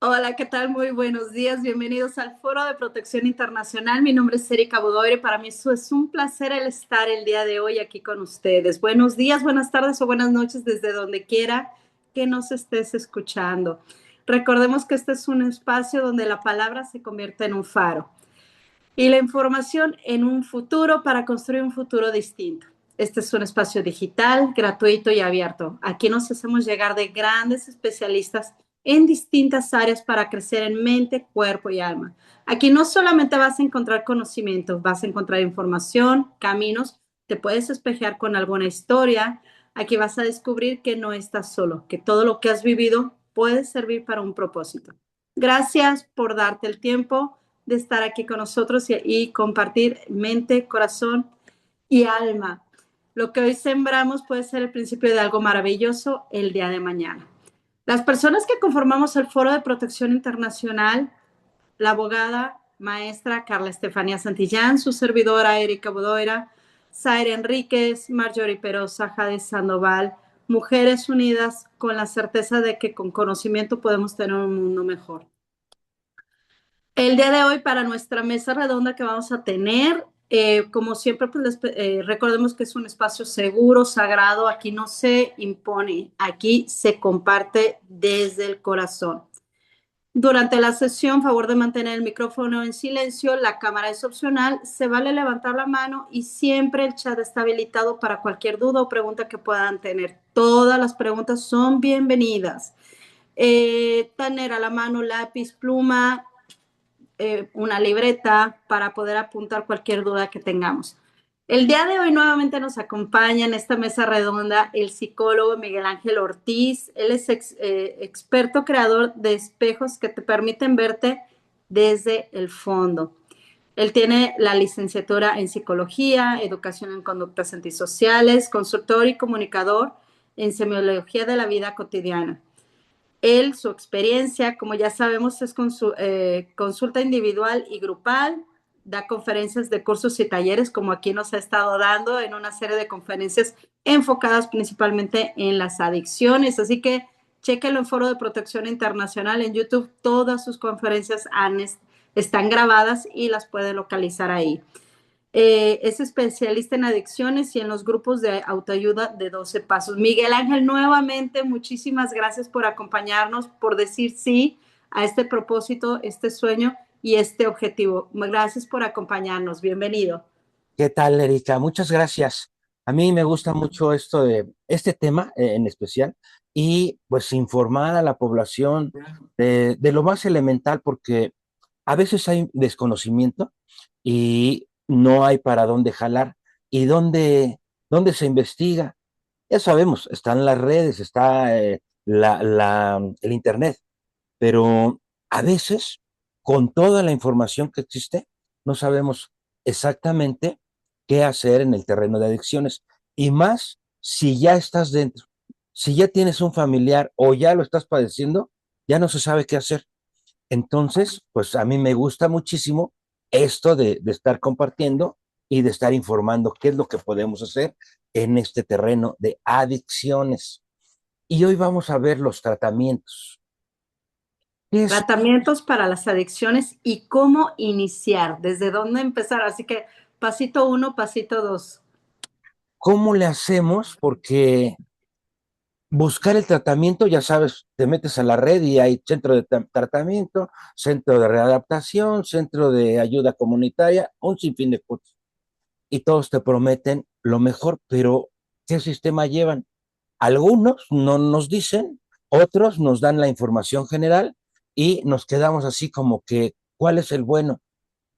Hola, ¿qué tal? Muy buenos días. Bienvenidos al Foro de Protección Internacional. Mi nombre es Erika Bodoire. Para mí eso es un placer el estar el día de hoy aquí con ustedes. Buenos días, buenas tardes o buenas noches desde donde quiera que nos estés escuchando. Recordemos que este es un espacio donde la palabra se convierte en un faro y la información en un futuro para construir un futuro distinto. Este es un espacio digital, gratuito y abierto. Aquí nos hacemos llegar de grandes especialistas en distintas áreas para crecer en mente, cuerpo y alma. Aquí no solamente vas a encontrar conocimientos, vas a encontrar información, caminos, te puedes espejear con alguna historia. Aquí vas a descubrir que no estás solo, que todo lo que has vivido puede servir para un propósito. Gracias por darte el tiempo de estar aquí con nosotros y compartir mente, corazón y alma. Lo que hoy sembramos puede ser el principio de algo maravilloso el día de mañana. Las personas que conformamos el Foro de Protección Internacional, la abogada maestra Carla Estefanía Santillán, su servidora Erika Bodoira, Zaire Enríquez, Marjorie Perosa, Jade Sandoval, mujeres unidas con la certeza de que con conocimiento podemos tener un mundo mejor. El día de hoy para nuestra mesa redonda que vamos a tener, como siempre, pues recordemos que es un espacio seguro, sagrado, aquí no se impone, aquí se comparte desde el corazón. Durante la sesión, favor de mantener el micrófono en silencio, la cámara es opcional, se vale levantar la mano y siempre el chat está habilitado para cualquier duda o pregunta que puedan tener. Todas las preguntas son bienvenidas. Tener a la mano lápiz, pluma, una libreta para poder apuntar cualquier duda que tengamos. El día de hoy nuevamente nos acompaña en esta mesa redonda el psicólogo Miguel Ángel Ortiz. Él es experto creador de espejos que te permiten verte desde el fondo. Él tiene la licenciatura en psicología, educación en conductas antisociales, consultor y comunicador en semiología de la vida cotidiana. Él, su experiencia, como ya sabemos, es consulta individual y grupal, da conferencias de cursos y talleres, como aquí nos ha estado dando en una serie de conferencias enfocadas principalmente en las adicciones. Así que chéquenlo en Foro de Protección Internacional en YouTube. Todas sus conferencias están grabadas y las puede localizar ahí. Es especialista en adicciones y en los grupos de autoayuda de 12 pasos. Miguel Ángel, nuevamente, muchísimas gracias por acompañarnos, por decir sí a este propósito, este sueño y este objetivo. Gracias por acompañarnos. Bienvenido. ¿Qué tal, Erika? Muchas gracias. A mí me gusta mucho esto de este tema en especial y pues informar a la población de lo más elemental porque a veces hay desconocimiento y no hay para dónde jalar y dónde se investiga. Ya sabemos, están las redes, está el internet, pero a veces con toda la información que existe no sabemos exactamente qué hacer en el terreno de adicciones y más si ya estás dentro, si ya tienes un familiar o ya lo estás padeciendo, ya no se sabe qué hacer. Entonces, pues a mí me gusta muchísimo esto de estar compartiendo y de estar informando qué es lo que podemos hacer en este terreno de adicciones. Y hoy vamos a ver los tratamientos. ¿Qué es? Tratamientos para las adicciones y cómo iniciar, desde dónde empezar. Así que pasito uno, pasito dos. ¿Cómo le hacemos? Porque buscar el tratamiento, ya sabes, te metes a la red y hay centro de tratamiento, centro de readaptación, centro de ayuda comunitaria, un sinfín de cosas. Y todos te prometen lo mejor, pero ¿qué sistema llevan? Algunos no nos dicen, otros nos dan la información general y nos quedamos así como que, ¿cuál es el bueno?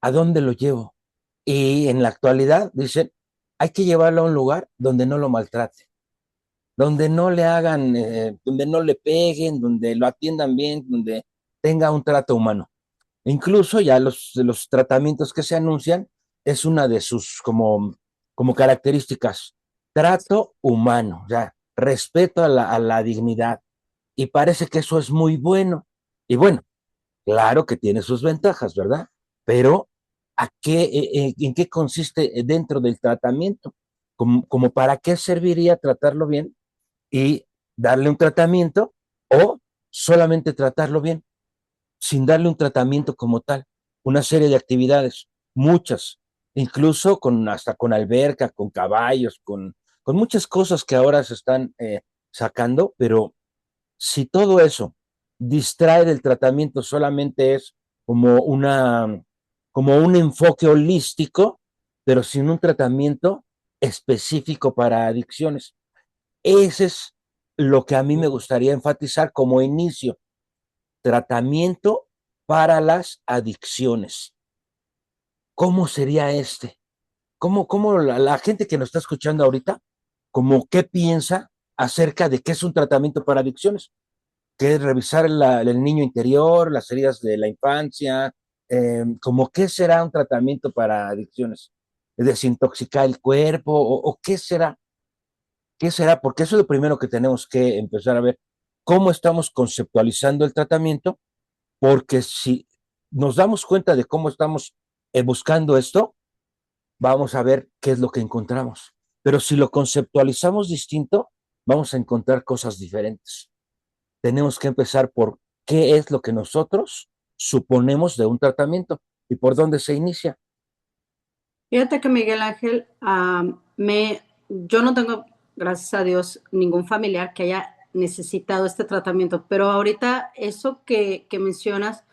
¿A dónde lo llevo? Y en la actualidad dicen, hay que llevarlo a un lugar donde no lo maltrate, donde no le hagan, donde no le peguen, donde lo atiendan bien, donde tenga un trato humano. Incluso ya los tratamientos que se anuncian es una de sus como características, trato humano, ya, respeto a la dignidad. Y parece que eso es muy bueno. Y bueno, claro que tiene sus ventajas, ¿verdad? Pero ¿en qué consiste dentro del tratamiento? Como para qué serviría tratarlo bien y darle un tratamiento o solamente tratarlo bien. sin darle un tratamiento como tal, una serie de actividades, muchas, incluso hasta con alberca, con caballos, con muchas cosas que ahora se están sacando, pero si todo eso distrae del tratamiento, solamente es como como un enfoque holístico, pero sin un tratamiento específico para adicciones. Ese es lo que a mí me gustaría enfatizar como inicio, tratamiento para las adicciones. ¿Cómo sería este? ¿Cómo la gente que nos está escuchando ahorita, como qué piensa acerca de qué es un tratamiento para adicciones? ¿Qué es revisar el niño interior, las heridas de la infancia? ¿Cómo qué será un tratamiento para adicciones? ¿Desintoxicar el cuerpo? ¿O qué será? ¿Qué será? Porque eso es lo primero que tenemos que empezar a ver. ¿Cómo estamos conceptualizando el tratamiento? Porque si nos damos cuenta de cómo estamos buscando esto, vamos a ver qué es lo que encontramos. Pero si lo conceptualizamos distinto, vamos a encontrar cosas diferentes. Tenemos que empezar por qué es lo que nosotros suponemos de un tratamiento y por dónde se inicia. Fíjate que Miguel Ángel, yo no tengo, gracias a Dios, ningún familiar que haya necesitado este tratamiento, pero ahorita eso que mencionas,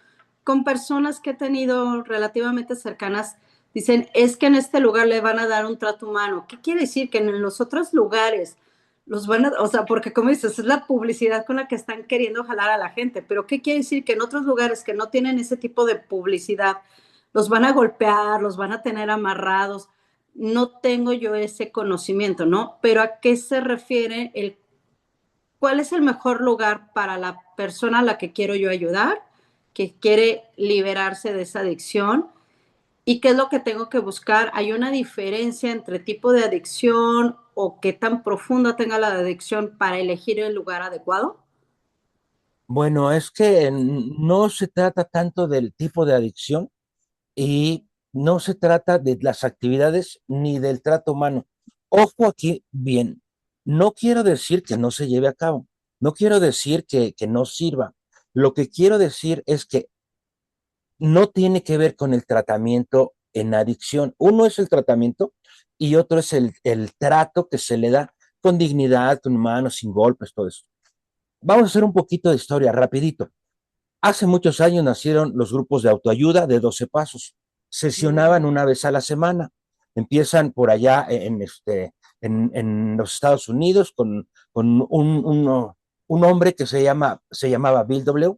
con personas que he tenido relativamente cercanas, dicen, es que en este lugar le van a dar un trato humano. ¿Qué quiere decir? Que en los otros lugares los van a, o sea, porque como dices, es la publicidad con la que están queriendo jalar a la gente, pero ¿qué quiere decir? Que en otros lugares que no tienen ese tipo de publicidad, los van a golpear, los van a tener amarrados. No tengo yo ese conocimiento, ¿no? Pero ¿a qué se refiere cuál es el mejor lugar para la persona a la que quiero yo ayudar, que quiere liberarse de esa adicción? ¿Y qué es lo que tengo que buscar? ¿Hay una diferencia entre tipo de adicción o qué tan profunda tenga la adicción para elegir el lugar adecuado? Bueno, es que no se trata tanto del tipo de adicción y no se trata de las actividades ni del trato humano. Ojo aquí bien, no quiero decir que no se lleve a cabo, no quiero decir que no sirva. Lo que quiero decir es que no tiene que ver con el tratamiento en adicción. Uno es el tratamiento y otro es el trato que se le da con dignidad, con humanos, sin golpes, todo eso. Vamos a hacer un poquito de historia, rapidito. Hace muchos años nacieron los grupos de autoayuda de 12 pasos. Sesionaban una vez a la semana. Empiezan por allá en los Estados Unidos con un hombre que se llamaba Bill W.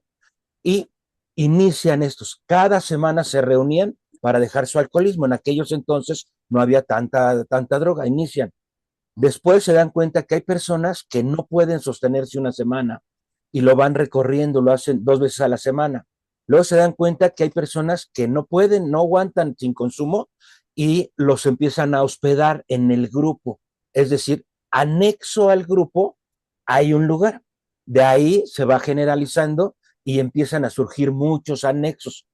Y inician estos. Cada semana se reunían para dejar su alcoholismo. En aquellos entonces no había tanta droga. Inician. Después se dan cuenta que hay personas que no pueden sostenerse una semana y lo van recorriendo, lo hacen 2 veces a la semana. Luego se dan cuenta que hay personas que no pueden, no aguantan sin consumo y los empiezan a hospedar en el grupo. Es decir, anexo al grupo hay un lugar. De ahí se va generalizando y empiezan a surgir muchos anexos.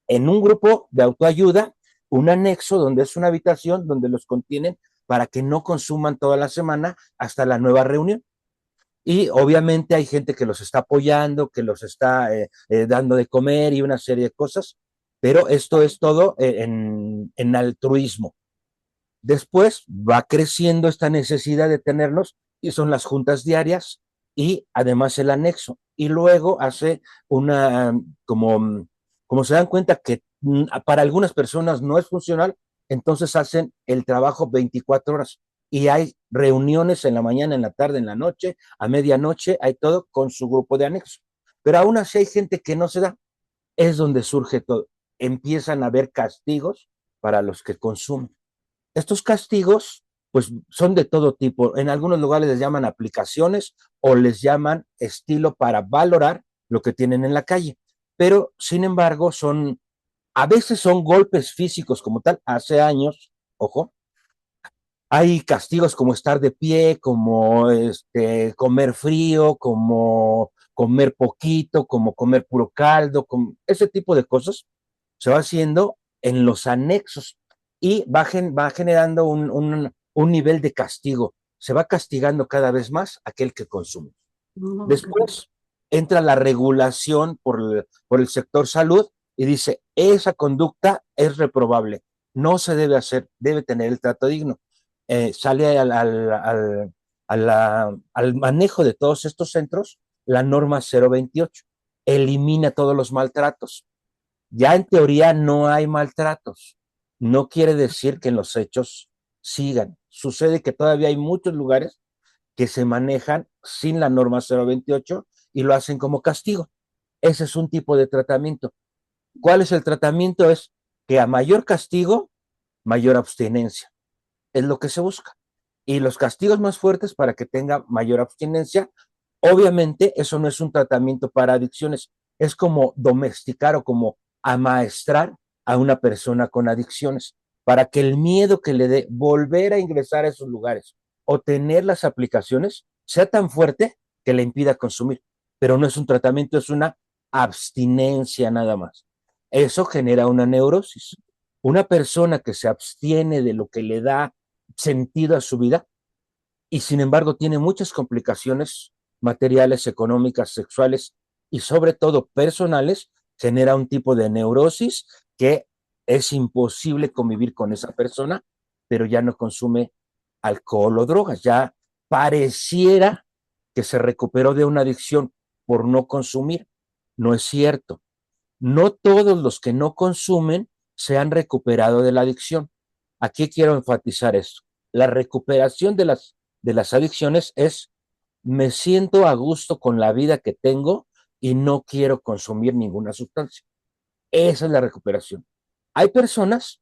En un grupo de autoayuda, un anexo donde es una habitación donde los contienen para que no consuman toda la semana hasta la nueva reunión. Y obviamente hay gente que los está apoyando, que los está dando de comer y una serie de cosas, pero esto es todo en altruismo. Después va creciendo esta necesidad de tenerlos y son las juntas diarias y además el anexo. Y luego hace una, como se dan cuenta que para algunas personas no es funcional, entonces hacen el trabajo 24 horas y hay reuniones en la mañana, en la tarde, en la noche, a medianoche, hay todo con su grupo de anexo. Pero aún así hay gente que no se da, es donde surge todo. Empiezan a haber castigos para los que consumen. Estos castigos, pues son de todo tipo. En algunos lugares les llaman aplicaciones o les llaman estilo para valorar lo que tienen en la calle. Pero, sin embargo, a veces son golpes físicos como tal. Hace años, ojo, hay castigos como estar de pie, como comer frío, como comer poquito, como comer puro caldo, como ese tipo de cosas se va haciendo en los anexos y va generando un nivel de castigo. Se va castigando cada vez más aquel que consume. Ok. Después, entra la regulación por el sector salud y dice, esa conducta es reprobable, no se debe hacer, debe tener el trato digno. Sale al manejo de todos estos centros la norma 028, elimina todos los maltratos. Ya en teoría no hay maltratos, no quiere decir que en los hechos sigan. Sucede que todavía hay muchos lugares que se manejan sin la norma 028 y lo hacen como castigo. Ese es un tipo de tratamiento. ¿Cuál es el tratamiento? Es que a mayor castigo, mayor abstinencia. Es lo que se busca. Y los castigos más fuertes para que tenga mayor abstinencia, obviamente eso no es un tratamiento para adicciones, es como domesticar o como amaestrar a una persona con adicciones para que el miedo que le dé volver a ingresar a esos lugares o tener las aplicaciones sea tan fuerte que le impida consumir. Pero no es un tratamiento, es una abstinencia nada más. Eso genera una neurosis. Una persona que se abstiene de lo que le da sentido a su vida y sin embargo tiene muchas complicaciones materiales, económicas, sexuales y sobre todo personales, genera un tipo de neurosis que es imposible convivir con esa persona, pero ya no consume alcohol o drogas, ya pareciera que se recuperó de una adicción por no consumir. No es cierto. No todos los que no consumen se han recuperado de la adicción. Aquí quiero enfatizar esto. La recuperación de las adicciones es me siento a gusto con la vida que tengo y no quiero consumir ninguna sustancia. Esa es la recuperación. Hay personas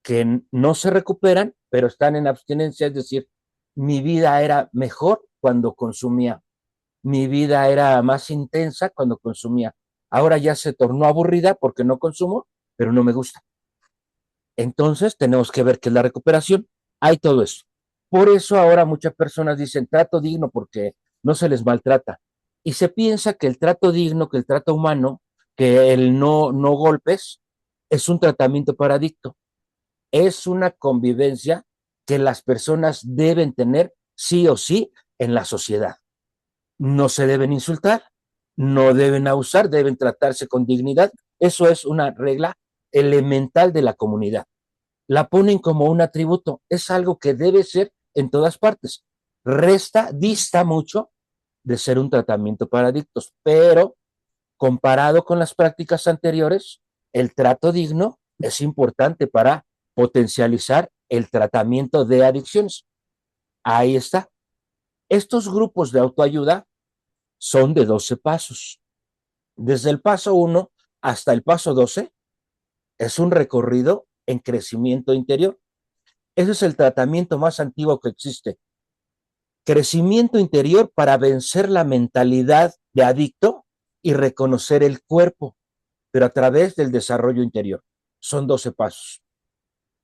que no se recuperan, pero están en abstinencia, es decir, mi vida era mejor cuando consumía, mi vida era más intensa cuando consumía. Ahora ya se tornó aburrida porque no consumo, pero no me gusta. Entonces tenemos que ver qué es la recuperación. Hay todo eso. Por eso ahora muchas personas dicen trato digno porque no se les maltrata. Y se piensa que el trato digno, que el trato humano, que el no golpes, es un tratamiento para adicto. Es una convivencia que las personas deben tener sí o sí en la sociedad. No se deben insultar, no deben abusar, deben tratarse con dignidad. Eso es una regla elemental de la comunidad. La ponen como un atributo, es algo que debe ser en todas partes. Dista mucho de ser un tratamiento para adictos, pero comparado con las prácticas anteriores, el trato digno es importante para potencializar el tratamiento de adicciones. Ahí está. Estos grupos de autoayuda son de 12 pasos. Desde el paso 1 hasta el paso 12 es un recorrido en crecimiento interior. Ese es el tratamiento más antiguo que existe. Crecimiento interior para vencer la mentalidad de adicto y reconocer el cuerpo, pero a través del desarrollo interior. Son 12 pasos.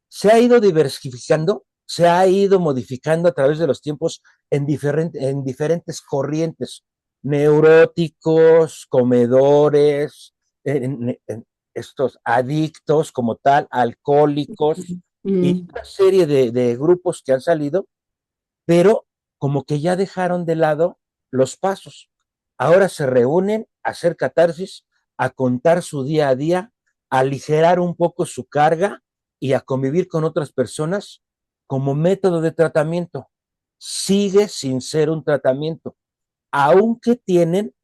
Se ha ido diversificando, se ha ido modificando a través de los tiempos en diferentes corrientes, neuróticos, comedores, estos adictos como tal, alcohólicos y una serie de grupos que han salido, pero como que ya dejaron de lado los pasos. Ahora se reúnen a hacer catarsis, a contar su día a día, a aligerar un poco su carga y a convivir con otras personas como método de tratamiento. Sigue sin ser un tratamiento, aunque tienen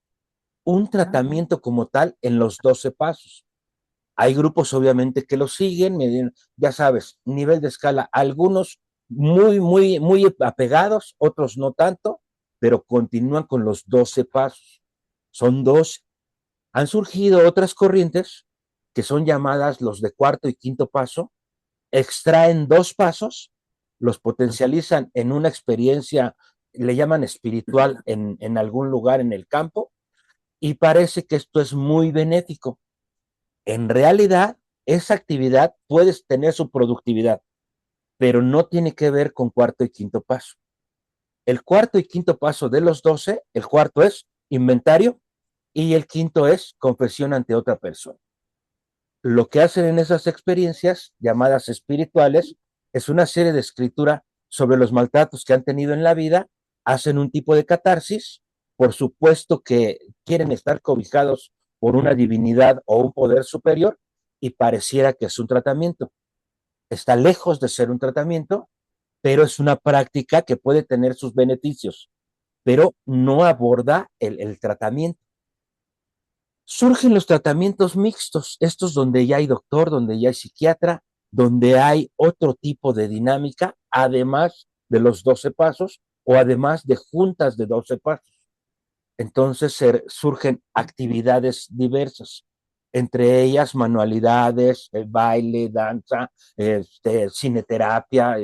un tratamiento como tal en los 12 pasos. Hay grupos obviamente que lo siguen, ya sabes, nivel de escala, algunos muy apegados, otros no tanto, pero continúan con los 12 pasos. Son 12. Han surgido otras corrientes que son llamadas los de cuarto y quinto paso, extraen 2 pasos, los potencializan en una experiencia, le llaman espiritual en algún lugar en el campo, y parece que esto es muy benéfico. En realidad, esa actividad puede tener su productividad, pero no tiene que ver con cuarto y quinto paso. El cuarto y quinto paso de los 12, el cuarto es inventario y el quinto es confesión ante otra persona. Lo que hacen en esas experiencias, llamadas espirituales, es una serie de escritura sobre los maltratos que han tenido en la vida, hacen un tipo de catarsis, por supuesto que quieren estar cobijados por una divinidad o un poder superior y pareciera que es un tratamiento. Está lejos de ser un tratamiento, pero es una práctica que puede tener sus beneficios, pero no aborda el tratamiento. Surgen los tratamientos mixtos, estos donde ya hay doctor, donde ya hay psiquiatra, donde hay otro tipo de dinámica, además de los 12 pasos o además de juntas de 12 pasos. Entonces surgen actividades diversas, entre ellas manualidades, baile, danza, cineterapia,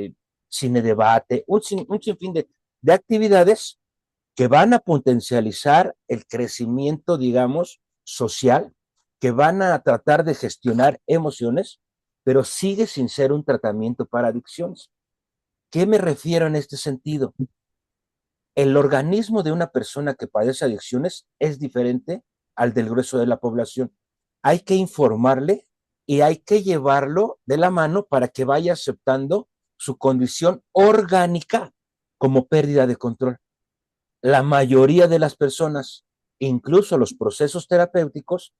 cine debate, un sinfín de actividades que van a potencializar el crecimiento, digamos, social, que van a tratar de gestionar emociones, pero sigue sin ser un tratamiento para adicciones. ¿Qué me refiero en este sentido? El organismo de una persona que padece adicciones es diferente al del grueso de la población. Hay que informarle y hay que llevarlo de la mano para que vaya aceptando su condición orgánica como pérdida de control. La mayoría de las personas, incluso los procesos terapéuticos,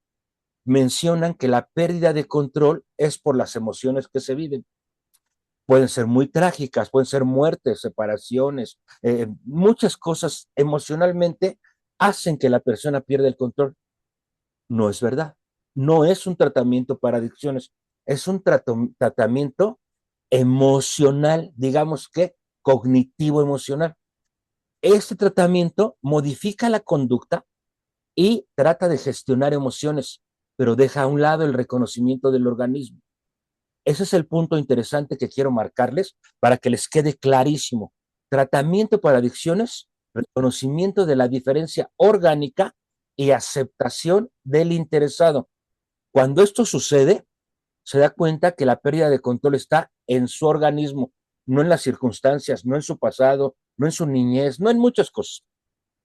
mencionan que la pérdida de control es por las emociones que se viven. Pueden ser muy trágicas, pueden ser muertes, separaciones, muchas cosas emocionalmente hacen que la persona pierda el control. No es verdad. No es un tratamiento para adicciones, es un tratamiento emocional, digamos que cognitivo emocional. Este tratamiento modifica la conducta y trata de gestionar emociones, pero deja a un lado el reconocimiento del organismo. Ese es el punto interesante que quiero marcarles para que les quede clarísimo. Tratamiento para adicciones, reconocimiento de la diferencia orgánica y aceptación del interesado. Cuando esto sucede, se da cuenta que la pérdida de control está en su organismo, no en las circunstancias, no en su pasado, no en su niñez, no en muchas cosas.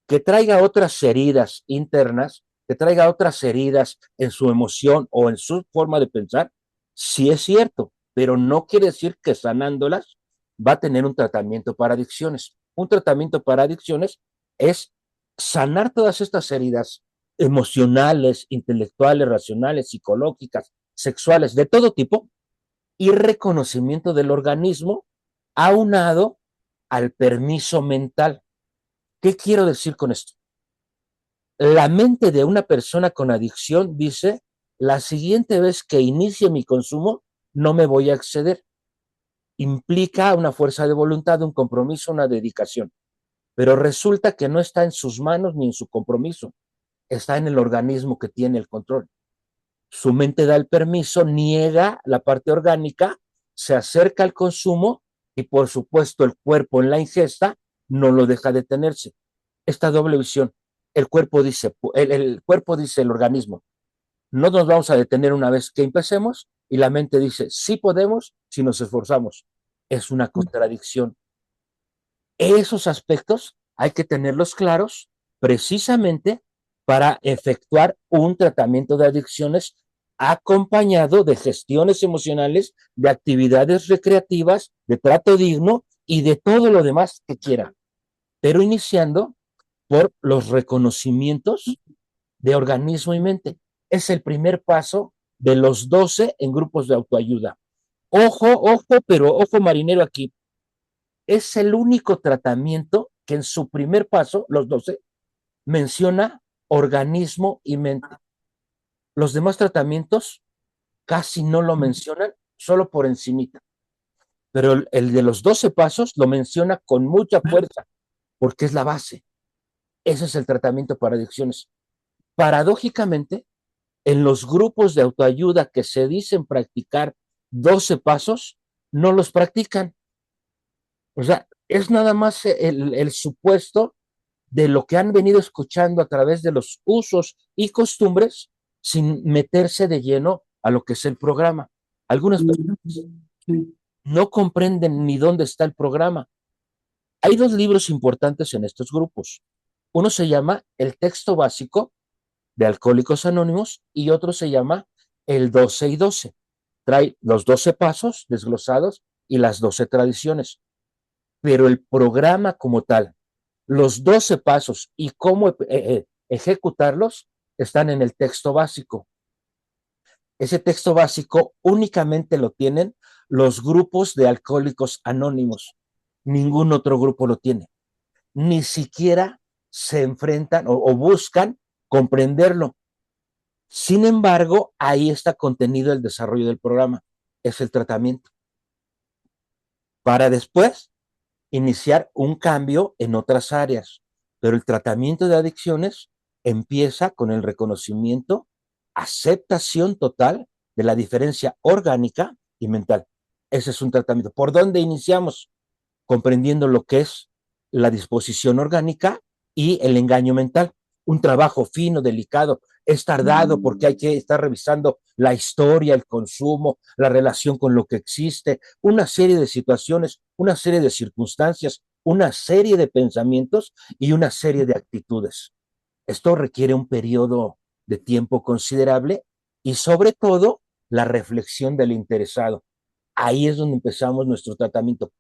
Que traiga otras heridas internas, que traiga otras heridas en su emoción o en su forma de pensar, sí es cierto, pero no quiere decir que sanándolas va a tener un tratamiento para adicciones. Un tratamiento para adicciones es sanar todas estas heridas emocionales, intelectuales, racionales, psicológicas, sexuales, de todo tipo, y reconocimiento del organismo aunado al permiso mental. ¿Qué quiero decir con esto? La mente de una persona con adicción dice, la siguiente vez que inicie mi consumo, no me voy a exceder. Implica una fuerza de voluntad, un compromiso, una dedicación. Pero resulta que no está en sus manos ni en su compromiso, está en el organismo que tiene el control. Su mente da el permiso, niega la parte orgánica, se acerca al consumo y por supuesto el cuerpo en la ingesta no lo deja detenerse. Esta doble visión. El cuerpo dice el organismo, no nos vamos a detener una vez que empecemos, y la mente dice, sí podemos si nos esforzamos. Es una contradicción. Esos aspectos hay que tenerlos claros precisamente para efectuar un tratamiento de adicciones acompañado de gestiones emocionales, de actividades recreativas, de trato digno y de todo lo demás que quieran, pero iniciando por los reconocimientos de organismo y mente. Es el primer paso de los 12 en grupos de autoayuda. Ojo, ojo, pero ojo marinero aquí. Es el único tratamiento que en su primer paso, los 12, menciona organismo y mente. Los demás tratamientos casi no lo mencionan, solo por encimita. Pero el de los 12 pasos lo menciona con mucha fuerza, porque es la base. Ese es el tratamiento para adicciones. Paradójicamente, en los grupos de autoayuda que se dicen practicar 12 pasos, no los practican. O sea, es nada más el supuesto de lo que han venido escuchando a través de los usos y costumbres sin meterse de lleno a lo que es el programa. Algunas personas no comprenden ni dónde está el programa. Hay dos libros importantes en estos grupos. Uno se llama El texto básico de Alcohólicos Anónimos y otro se llama El 12 y 12. Trae los 12 pasos desglosados y las 12 tradiciones. Pero el programa como tal, Los 12 pasos y cómo ejecutarlos están en el texto básico. Ese texto básico únicamente lo tienen los grupos de alcohólicos anónimos. Ningún otro grupo lo tiene. Ni siquiera se enfrentan o buscan comprenderlo. Sin embargo, ahí está contenido el desarrollo del programa. Es el tratamiento. Para después iniciar un cambio en otras áreas. Pero el tratamiento de adicciones empieza con el reconocimiento, aceptación total de la diferencia orgánica y mental. Ese es un tratamiento. ¿Por dónde iniciamos? Comprendiendo lo que es la disposición orgánica y el engaño mental. Un trabajo fino, delicado, es tardado porque hay que estar revisando la historia, el consumo, la relación con lo que existe, una serie de situaciones, una serie de circunstancias, una serie de pensamientos y una serie de actitudes. Esto requiere un periodo de tiempo considerable y sobre todo la reflexión del interesado. Ahí es donde empezamos nuestro tratamiento.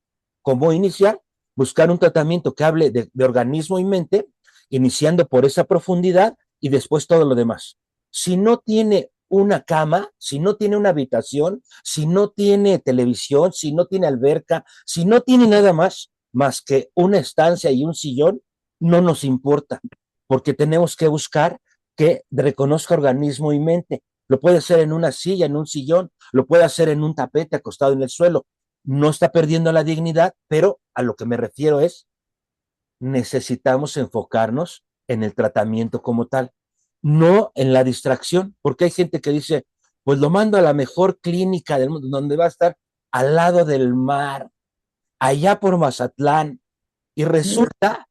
¿Cómo iniciar? Buscar un tratamiento que hable de organismo y mente, iniciando por esa profundidad y después todo lo demás. Si no tiene una cama, si no tiene una habitación, si no tiene televisión, si no tiene alberca, si no tiene nada más que una estancia y un sillón, no nos importa, porque tenemos que buscar que reconozca organismo y mente. Lo puede hacer en una silla, en un sillón, lo puede hacer en un tapete acostado en el suelo. No está perdiendo la dignidad, pero a lo que me refiero es, necesitamos enfocarnos en el tratamiento como tal, no en la distracción, porque hay gente que dice, pues lo mando a la mejor clínica del mundo, donde va a estar al lado del mar, allá por Mazatlán, y resulta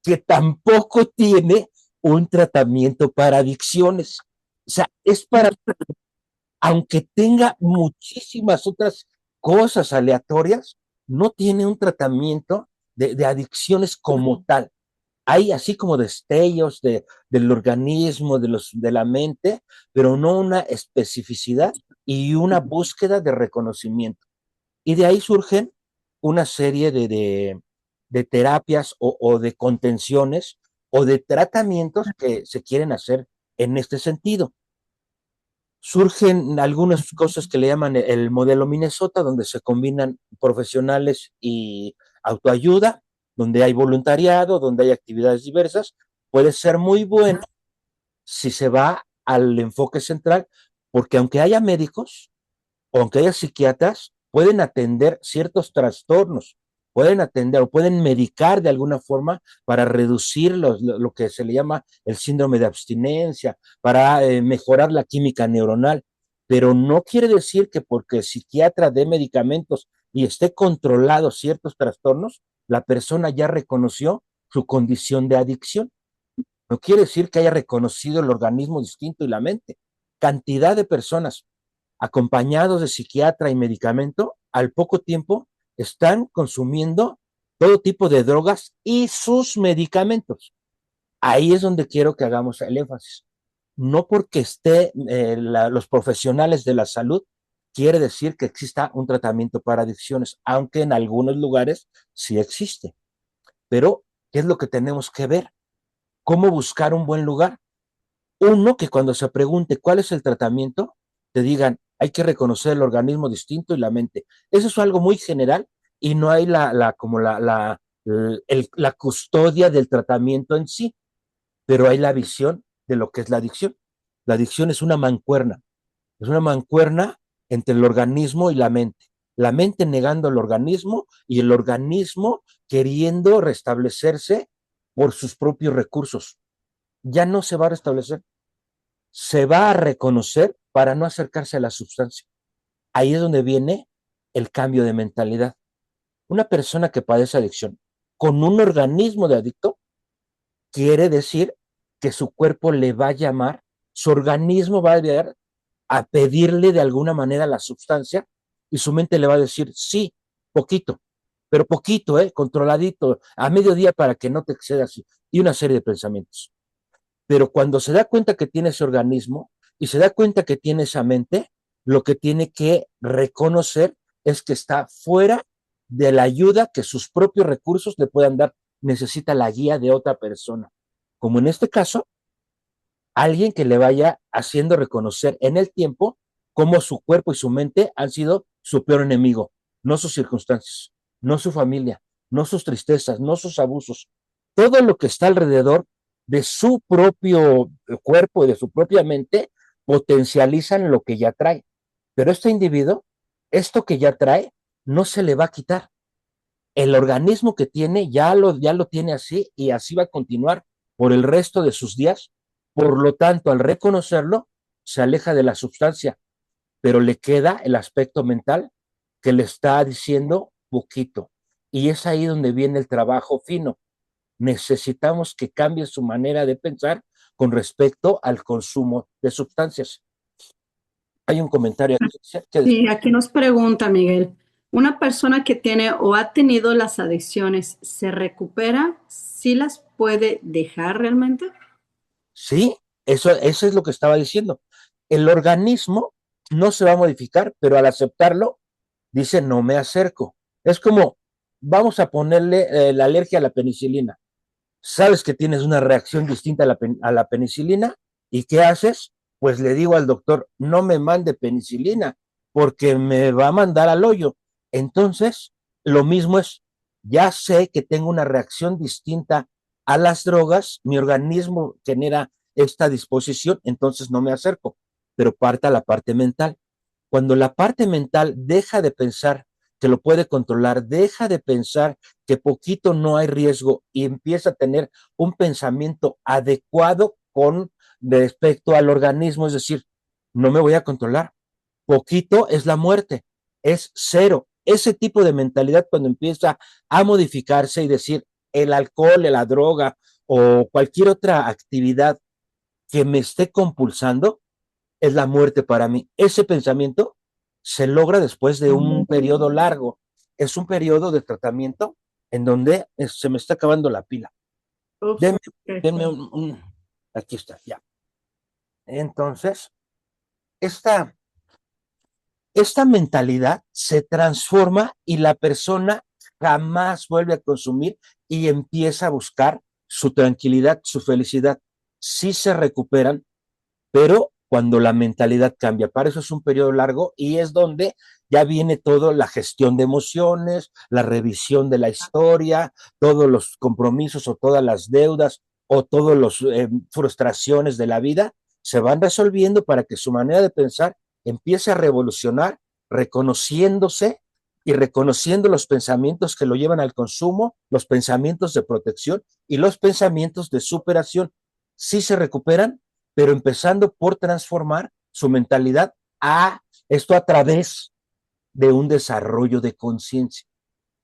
que tampoco tiene un tratamiento para adicciones. O sea, es para, aunque tenga muchísimas otras cosas aleatorias, no tiene un tratamiento de adicciones como tal. Hay así como destellos del organismo, de la mente, pero no una especificidad y una búsqueda de reconocimiento. Y de ahí surgen una serie de terapias o de contenciones o de tratamientos que se quieren hacer en este sentido. Surgen algunas cosas que le llaman el modelo Minnesota, donde se combinan profesionales y autoayuda, donde hay voluntariado, donde hay actividades diversas. Puede ser muy bueno si se va al enfoque central, porque aunque haya médicos, o aunque haya psiquiatras, pueden atender ciertos trastornos, pueden atender o pueden medicar de alguna forma para reducir lo que se le llama el síndrome de abstinencia, para mejorar la química neuronal, pero no quiere decir que porque el psiquiatra dé medicamentos y esté controlado ciertos trastornos, la persona ya reconoció su condición de adicción. No quiere decir que haya reconocido el organismo distinto y la mente. Cantidad de personas acompañados de psiquiatra y medicamento, al poco tiempo están consumiendo todo tipo de drogas y sus medicamentos. Ahí es donde quiero que hagamos el énfasis. No porque esté los profesionales de la salud, quiere decir que exista un tratamiento para adicciones, aunque en algunos lugares sí existe. Pero, ¿qué es lo que tenemos que ver? ¿Cómo buscar un buen lugar? Uno, que cuando se pregunte cuál es el tratamiento, te digan, hay que reconocer el organismo distinto y la mente. Eso es algo muy general y no hay como la custodia del tratamiento en sí, pero hay la visión de lo que es la adicción. La adicción es una mancuerna entre el organismo y la mente negando el organismo y el organismo queriendo restablecerse por sus propios recursos. Ya no se va a restablecer, se va a reconocer para no acercarse a la sustancia. Ahí es donde viene el cambio de mentalidad. Una persona que padece adicción con un organismo de adicto quiere decir que su cuerpo le va a llamar, su organismo va a pedirle de alguna manera la sustancia y su mente le va a decir sí, poquito, pero poquito, controladito, a mediodía para que no te excedas y una serie de pensamientos. Pero cuando se da cuenta que tiene ese organismo y se da cuenta que tiene esa mente, lo que tiene que reconocer es que está fuera de la ayuda que sus propios recursos le puedan dar, necesita la guía de otra persona. Como en este caso, alguien que le vaya haciendo reconocer en el tiempo cómo su cuerpo y su mente han sido su peor enemigo, no sus circunstancias, no su familia, no sus tristezas, no sus abusos, todo lo que está alrededor de su propio cuerpo y de su propia mente potencializan lo que ya trae. Pero este individuo, esto que ya trae, no se le va a quitar. El organismo que tiene ya lo tiene así y así va a continuar por el resto de sus días. Por lo tanto, al reconocerlo, se aleja de la sustancia, pero le queda el aspecto mental que le está diciendo poquito. Y es ahí donde viene el trabajo fino. Necesitamos que cambie su manera de pensar con respecto al consumo de sustancias. Hay un comentario aquí Sí, aquí nos pregunta Miguel, ¿una persona que tiene o ha tenido las adicciones se recupera? ¿Sí las puede dejar realmente? sí, eso es lo que estaba diciendo. El organismo no se va a modificar, pero al aceptarlo, dice no me acerco. Es como, vamos a ponerle la alergia a la penicilina. Sabes que tienes una reacción distinta a la penicilina y ¿qué haces? Pues le digo al doctor, no me mande penicilina porque me va a mandar al hoyo. Entonces, lo mismo es, ya sé que tengo una reacción distinta a las drogas, mi organismo genera esta disposición, entonces no me acerco, pero parta la parte mental. Cuando la parte mental deja de pensar que lo puede controlar, deja de pensar que poquito no hay riesgo y empieza a tener un pensamiento adecuado con respecto al organismo, es decir, no me voy a controlar, poquito es la muerte, es cero. Ese tipo de mentalidad cuando empieza a modificarse y decir el alcohol, la droga o cualquier otra actividad que me esté compulsando, es la muerte para mí. Ese pensamiento se logra después de un periodo largo. Es un periodo de tratamiento en donde se me está acabando la pila. Uf, Denme, ok. denme aquí está, ya. Entonces, esta, esta mentalidad se transforma y la persona jamás vuelve a consumir y empieza a buscar su tranquilidad, su felicidad. Sí se recuperan, pero cuando la mentalidad cambia. Para eso es un periodo largo y es donde ya viene toda la gestión de emociones, la revisión de la historia, todos los compromisos o todas las deudas o todas las frustraciones de la vida se van resolviendo para que su manera de pensar empiece a revolucionar, reconociéndose y reconociendo los pensamientos que lo llevan al consumo, los pensamientos de protección y los pensamientos de superación. Sí se recuperan, pero empezando por transformar su mentalidad a esto a través de un desarrollo de conciencia.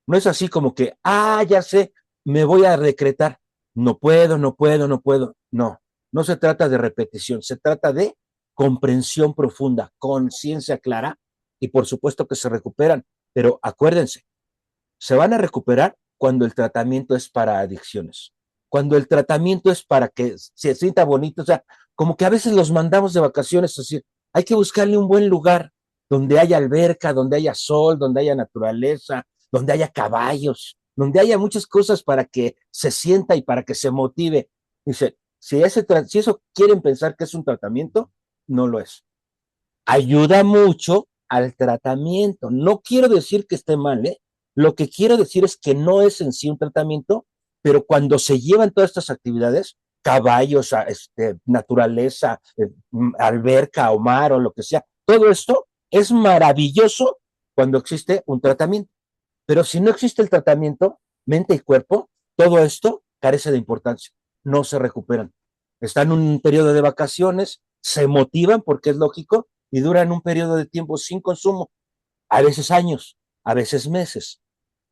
No es así como que, ya sé, me voy a decretar, no puedo, no puedo, no puedo. No, no se trata de repetición, se trata de comprensión profunda, conciencia clara y por supuesto que se recuperan, pero acuérdense, se van a recuperar cuando el tratamiento es para adicciones, cuando el tratamiento es para que se sienta bonito, o sea, como que a veces los mandamos de vacaciones, así, hay que buscarle un buen lugar donde haya alberca, donde haya sol, donde haya naturaleza, donde haya caballos, donde haya muchas cosas para que se sienta y para que se motive. Dice, si eso quieren pensar que es un tratamiento, no lo es. Ayuda mucho al tratamiento. No quiero decir que esté mal, ¿eh? Lo que quiero decir es que no es en sí un tratamiento, pero cuando se llevan todas estas actividades, caballos, naturaleza, alberca o mar o lo que sea, todo esto es maravilloso cuando existe un tratamiento. Pero si no existe el tratamiento, mente y cuerpo, todo esto carece de importancia, no se recuperan. Están en un periodo de vacaciones, se motivan porque es lógico y duran un periodo de tiempo sin consumo, a veces años, a veces meses.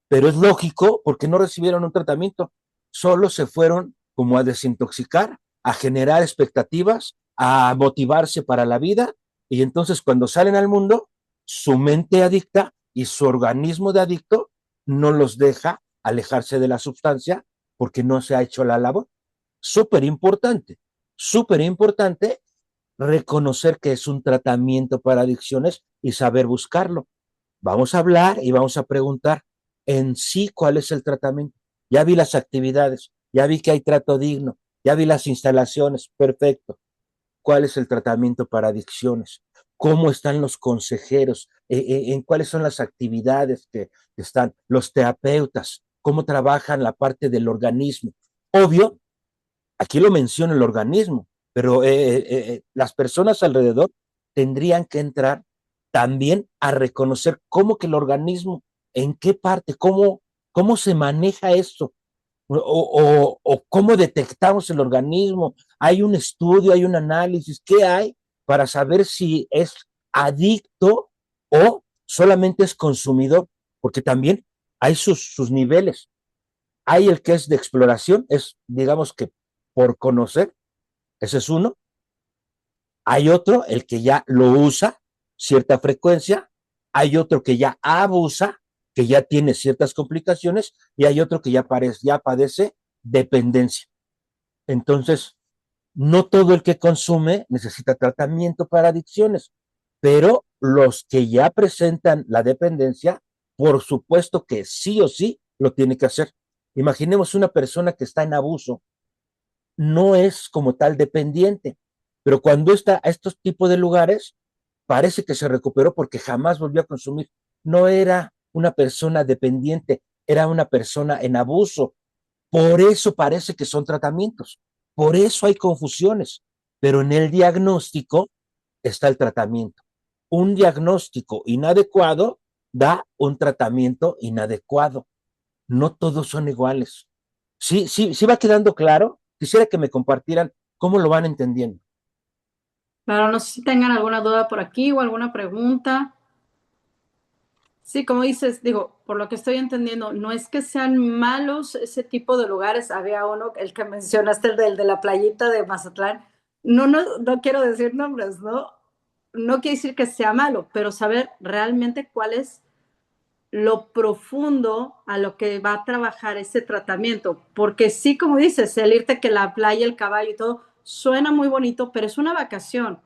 Pero es lógico porque no recibieron un tratamiento, solo se fueron como a desintoxicar, a generar expectativas, a motivarse para la vida y entonces cuando salen al mundo, su mente adicta y su organismo de adicto no los deja alejarse de la sustancia porque no se ha hecho la labor. Súper importante reconocer que es un tratamiento para adicciones y saber buscarlo. Vamos a hablar y vamos a preguntar en sí cuál es el tratamiento. ya vi las actividades, ya vi que hay trato digno, ya vi las instalaciones, perfecto. ¿Cuál es el tratamiento para adicciones? ¿Cómo están los consejeros? ¿En cuáles son las actividades que están? Los terapeutas, ¿cómo trabajan la parte del organismo? Obvio, aquí lo menciona el organismo, pero las personas alrededor tendrían que entrar también a reconocer cómo que el organismo, en qué parte, cómo se maneja esto, o cómo detectamos el organismo. Hay un estudio, hay un análisis, ¿qué hay para saber si es adicto o solamente es consumidor? Porque también hay sus niveles. Hay el que es de exploración, es digamos que por conocer, ese es uno. Hay otro, el que ya lo usa cierta frecuencia. Hay otro que ya abusa, que ya tiene ciertas complicaciones. Y hay otro que ya padece dependencia. Entonces, no todo el que consume necesita tratamiento para adicciones, pero los que ya presentan la dependencia, por supuesto que sí o sí lo tiene que hacer. Imaginemos una persona que está en abuso, no es como tal dependiente, pero cuando está a estos tipos de lugares, parece que se recuperó porque jamás volvió a consumir. No era una persona dependiente, era una persona en abuso. Por eso parece que son tratamientos, por eso hay confusiones, pero en el diagnóstico está el tratamiento. Un diagnóstico inadecuado da un tratamiento inadecuado. No todos son iguales. Sí, sí, sí va quedando claro. Quisiera que me compartieran cómo lo van entendiendo. Claro, no sé si tengan alguna duda por aquí o alguna pregunta. Sí, como dices, digo, por lo que estoy entendiendo, no es que sean malos ese tipo de lugares. Había uno, el que mencionaste, el del de la playita de Mazatlán. No quiero decir nombres, ¿no? No quiere decir que sea malo, pero saber realmente cuál es lo profundo a lo que va a trabajar ese tratamiento. Porque sí, como dices, el irte que la playa, el caballo y todo, suena muy bonito, pero es una vacación.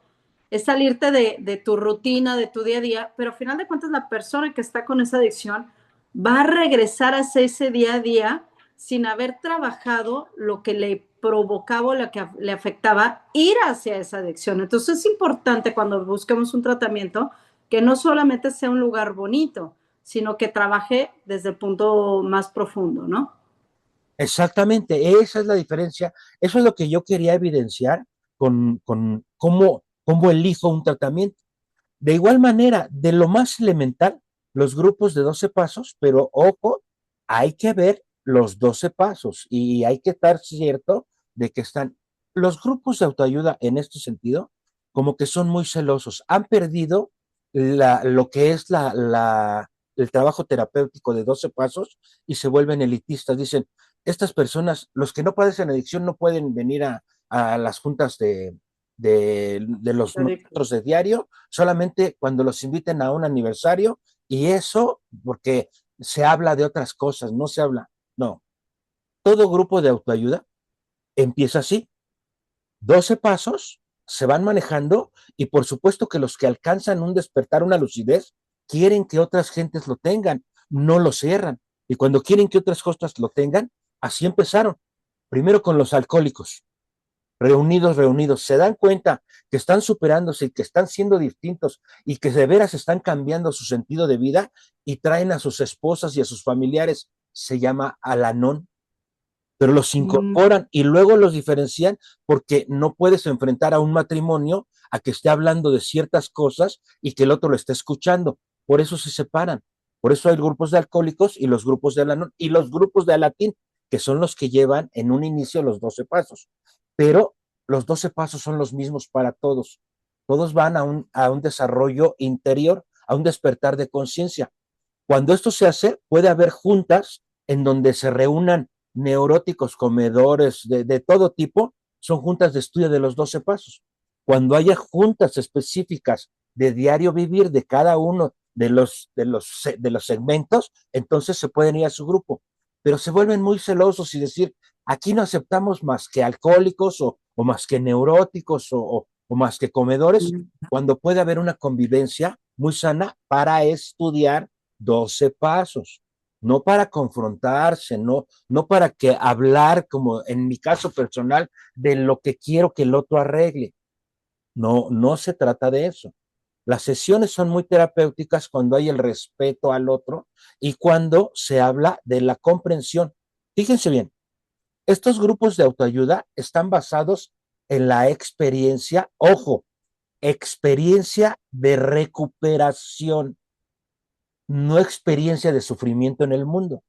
Es salirte de tu rutina, de tu día a día, pero al final de cuentas la persona que está con esa adicción va a regresar a ese día a día sin haber trabajado lo que le provocaba o lo que le afectaba ir hacia esa adicción. Entonces es importante cuando busquemos un tratamiento que no solamente sea un lugar bonito, sino que trabaje desde el punto más profundo, ¿no? Exactamente, esa es la diferencia. Eso es lo que yo quería evidenciar con cómo elijo un tratamiento. De igual manera, de lo más elemental, los grupos de 12 pasos, pero ojo, hay que ver los 12 pasos y hay que estar cierto de que están los grupos de autoayuda en este sentido, como que son muy celosos, han perdido lo que es el trabajo terapéutico de 12 pasos y se vuelven elitistas. Dicen, estas personas, los que no padecen adicción, no pueden venir a las juntas de los nosotros de diario, solamente cuando los inviten a un aniversario, y eso porque se habla de otras cosas, no se habla, no. Todo grupo de autoayuda empieza así, 12 pasos, se van manejando, y por supuesto que los que alcanzan un despertar, una lucidez, quieren que otras gentes lo tengan, no lo cierran. Y cuando quieren que otras cosas lo tengan, así empezaron. Primero con los alcohólicos, reunidos, se dan cuenta que están superándose y que están siendo distintos y que de veras están cambiando su sentido de vida y traen a sus esposas y a sus familiares, se llama Alanón, pero los incorporan y luego los diferencian porque no puedes enfrentar a un matrimonio a que esté hablando de ciertas cosas y que el otro lo esté escuchando. Por eso se separan. Por eso hay grupos de alcohólicos y los grupos de Alanón y los grupos de Alatín, que son los que llevan en un inicio los 12 pasos. Pero los 12 pasos son los mismos para todos. Todos van a un desarrollo interior, a un despertar de conciencia. Cuando esto se hace, puede haber juntas en donde se reúnan neuróticos, comedores, de todo tipo, son juntas de estudio de los 12 pasos. Cuando haya juntas específicas de diario vivir de cada uno de los segmentos, entonces se pueden ir a su grupo. Pero se vuelven muy celosos y decir, aquí no aceptamos más que alcohólicos o más que neuróticos o más que comedores, cuando puede haber una convivencia muy sana para estudiar 12 pasos. no para confrontarse, no para que hablar, como en mi caso personal, de lo que quiero que el otro arregle. No se trata de eso. Las sesiones son muy terapéuticas cuando hay el respeto al otro y cuando se habla de la comprensión. Fíjense bien, estos grupos de autoayuda están basados en la experiencia, ojo, experiencia de recuperación, no experiencia de sufrimiento en el mundo.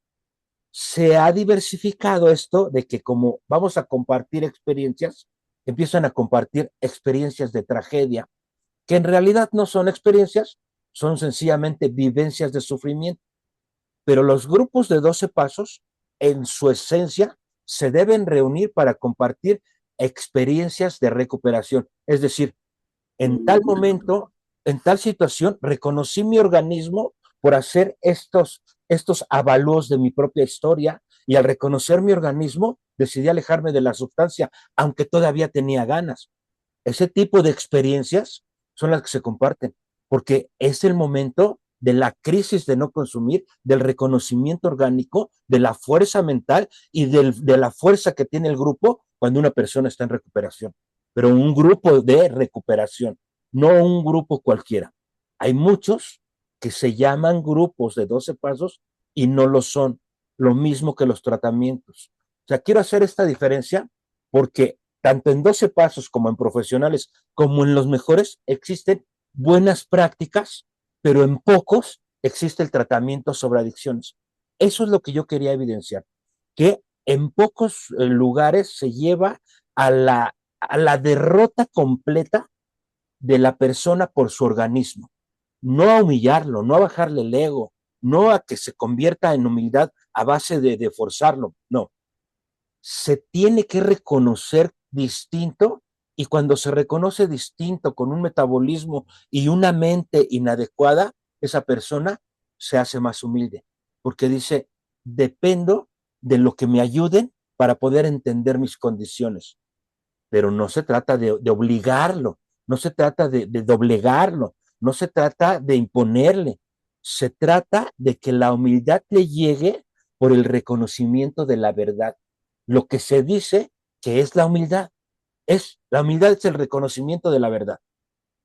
Se ha diversificado esto de que como vamos a compartir experiencias, empiezan a compartir experiencias de tragedia, que en realidad no son experiencias, son sencillamente vivencias de sufrimiento. Pero los grupos de 12 pasos, en su esencia, se deben reunir para compartir experiencias de recuperación. Es decir, en tal momento, en tal situación, reconocí mi organismo por hacer estos avalúos de mi propia historia y al reconocer mi organismo decidí alejarme de la sustancia, aunque todavía tenía ganas. Ese tipo de experiencias son las que se comparten, porque es el momento de la crisis de no consumir, del reconocimiento orgánico, de la fuerza mental y de la fuerza que tiene el grupo cuando una persona está en recuperación. Pero un grupo de recuperación, no un grupo cualquiera. Hay muchos que se llaman grupos de 12 pasos y no lo son. Lo mismo que los tratamientos. O sea, quiero hacer esta diferencia porque tanto en 12 pasos como en profesionales, como en los mejores, existen buenas prácticas, pero en pocos existe el tratamiento sobre adicciones. Eso es lo que yo quería evidenciar, que en pocos lugares se lleva a la derrota completa de la persona por su organismo, no a humillarlo, no a bajarle el ego, no a que se convierta en humildad a base de forzarlo, no, se tiene que reconocer distinto y cuando se reconoce distinto con un metabolismo y una mente inadecuada, esa persona se hace más humilde porque dice, dependo de lo que me ayuden para poder entender mis condiciones, pero no se trata de obligarlo, no se trata de doblegarlo, no se trata de imponerle, se trata de que la humildad le llegue por el reconocimiento de la verdad. Lo que se dice que es la humildad es el reconocimiento de la verdad.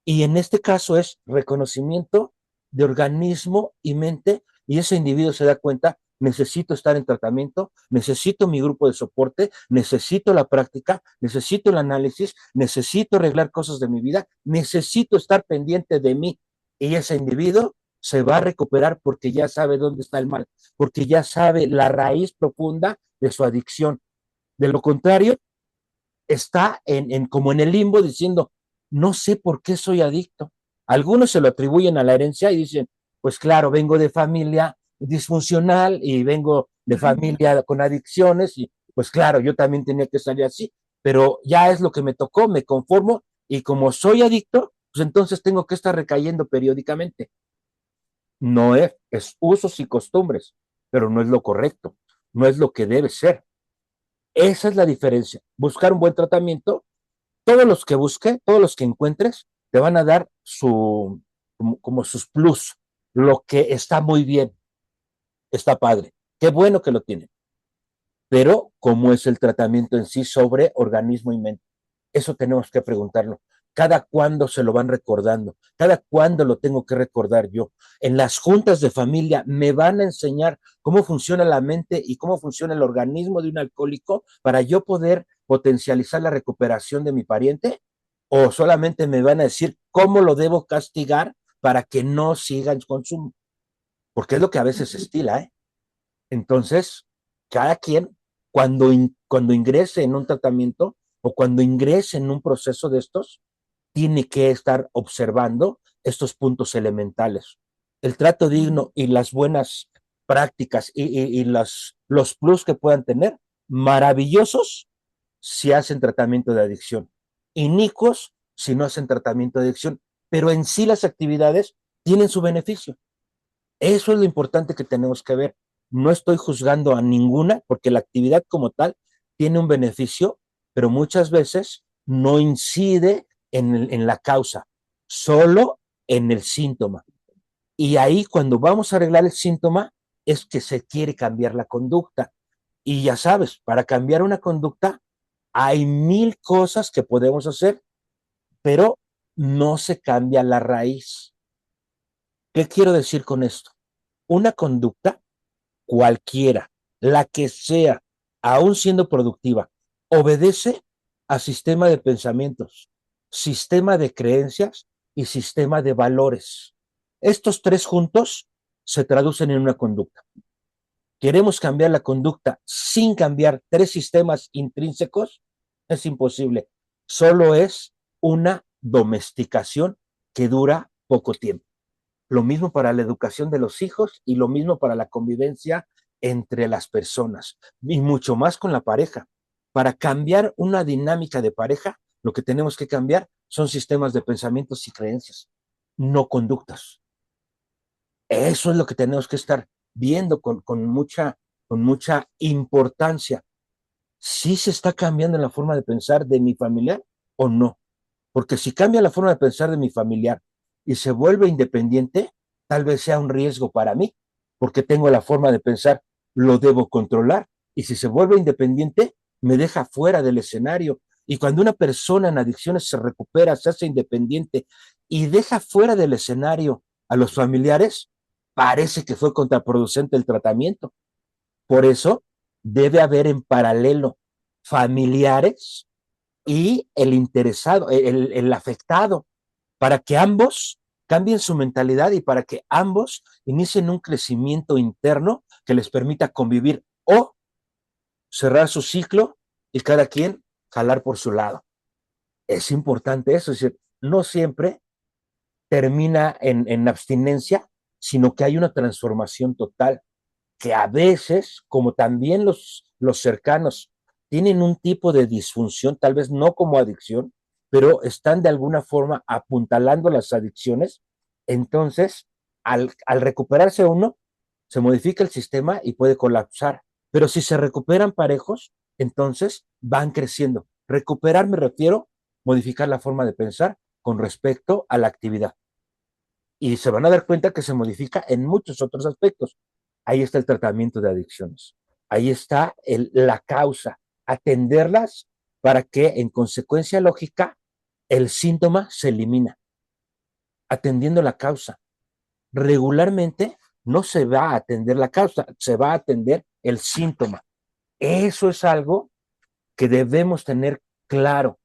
Y en este caso es reconocimiento de organismo y mente, y ese individuo se da cuenta, necesito estar en tratamiento, necesito mi grupo de soporte, necesito la práctica, necesito el análisis, necesito arreglar cosas de mi vida, necesito estar pendiente de mí. Y ese individuo se va a recuperar porque ya sabe dónde está el mal, porque ya sabe la raíz profunda de su adicción. De lo contrario, está como en el limbo diciendo, no sé por qué soy adicto. Algunos se lo atribuyen a la herencia y dicen, pues claro, vengo de familia disfuncional y vengo de familia con adicciones y pues claro, yo también tenía que salir así, pero ya es lo que me tocó, me conformo y como soy adicto, pues entonces tengo que estar recayendo periódicamente. No es usos y costumbres, pero no es lo correcto, no es lo que debe ser. Esa es la diferencia. Buscar un buen tratamiento, todos los que busque, todos los que encuentres, te van a dar como sus plus, lo que está muy bien, está padre, qué bueno que lo tienen, pero ¿cómo es el tratamiento en sí sobre organismo y mente? Eso tenemos que preguntarlo. Cada cuándo se lo van recordando, cada cuándo lo tengo que recordar yo. En las juntas de familia me van a enseñar cómo funciona la mente y cómo funciona el organismo de un alcohólico para yo poder potencializar la recuperación de mi pariente, o solamente me van a decir cómo lo debo castigar para que no siga en consumo, porque es lo que a veces se estila, ¿eh? Entonces, cada quien, cuando ingrese en un tratamiento o cuando ingrese en un proceso de estos, tiene que estar observando estos puntos elementales. El trato digno y las buenas prácticas y los plus que puedan tener, maravillosos si hacen tratamiento de adicción, inicuos si no hacen tratamiento de adicción, pero en sí las actividades tienen su beneficio. Eso es lo importante que tenemos que ver. No estoy juzgando a ninguna porque la actividad como tal tiene un beneficio, pero muchas veces no incide en la causa, solo en el síntoma. Y ahí cuando vamos a arreglar el síntoma, es que se quiere cambiar la conducta. Y ya sabes, para cambiar una conducta hay mil cosas que podemos hacer, pero no se cambia la raíz. ¿Qué quiero decir con esto? Una conducta, cualquiera, la que sea, aún siendo productiva, obedece a sistema de pensamientos, sistema de creencias y sistema de valores. Estos tres juntos se traducen en una conducta. Queremos cambiar la conducta sin cambiar tres sistemas intrínsecos, es imposible. Solo es una domesticación que dura poco tiempo. Lo mismo para la educación de los hijos y lo mismo para la convivencia entre las personas y mucho más con la pareja. Para cambiar una dinámica de pareja, lo que tenemos que cambiar son sistemas de pensamientos y creencias, no conductas. Eso es lo que tenemos que estar viendo con mucha importancia. ¿Sí se está cambiando la forma de pensar de mi familiar o no? Porque si cambia la forma de pensar de mi familiar y se vuelve independiente, tal vez sea un riesgo para mí, porque tengo la forma de pensar, lo debo controlar. Y si se vuelve independiente, me deja fuera del escenario. Y cuando una persona en adicciones se recupera, se hace independiente y deja fuera del escenario a los familiares, parece que fue contraproducente el tratamiento. Por eso debe haber en paralelo familiares y el interesado, el afectado, para que ambos cambien su mentalidad y para que ambos inicien un crecimiento interno que les permita convivir o cerrar su ciclo y cada quien jalar por su lado. Es importante eso, es decir, no siempre termina en abstinencia, sino que hay una transformación total, que a veces, como también los cercanos tienen un tipo de disfunción, tal vez no como adicción, pero están de alguna forma apuntalando las adicciones, entonces al recuperarse uno, se modifica el sistema y puede colapsar. Pero si se recuperan parejos, entonces van creciendo. Recuperar me refiero a modificar la forma de pensar con respecto a la actividad. Y se van a dar cuenta que se modifica en muchos otros aspectos. Ahí está el tratamiento de adicciones. Ahí está la causa, atenderlas para que en consecuencia lógica el síntoma se elimina, atendiendo la causa. Regularmente no se va a atender la causa, se va a atender el síntoma. Eso es algo que debemos tener claro.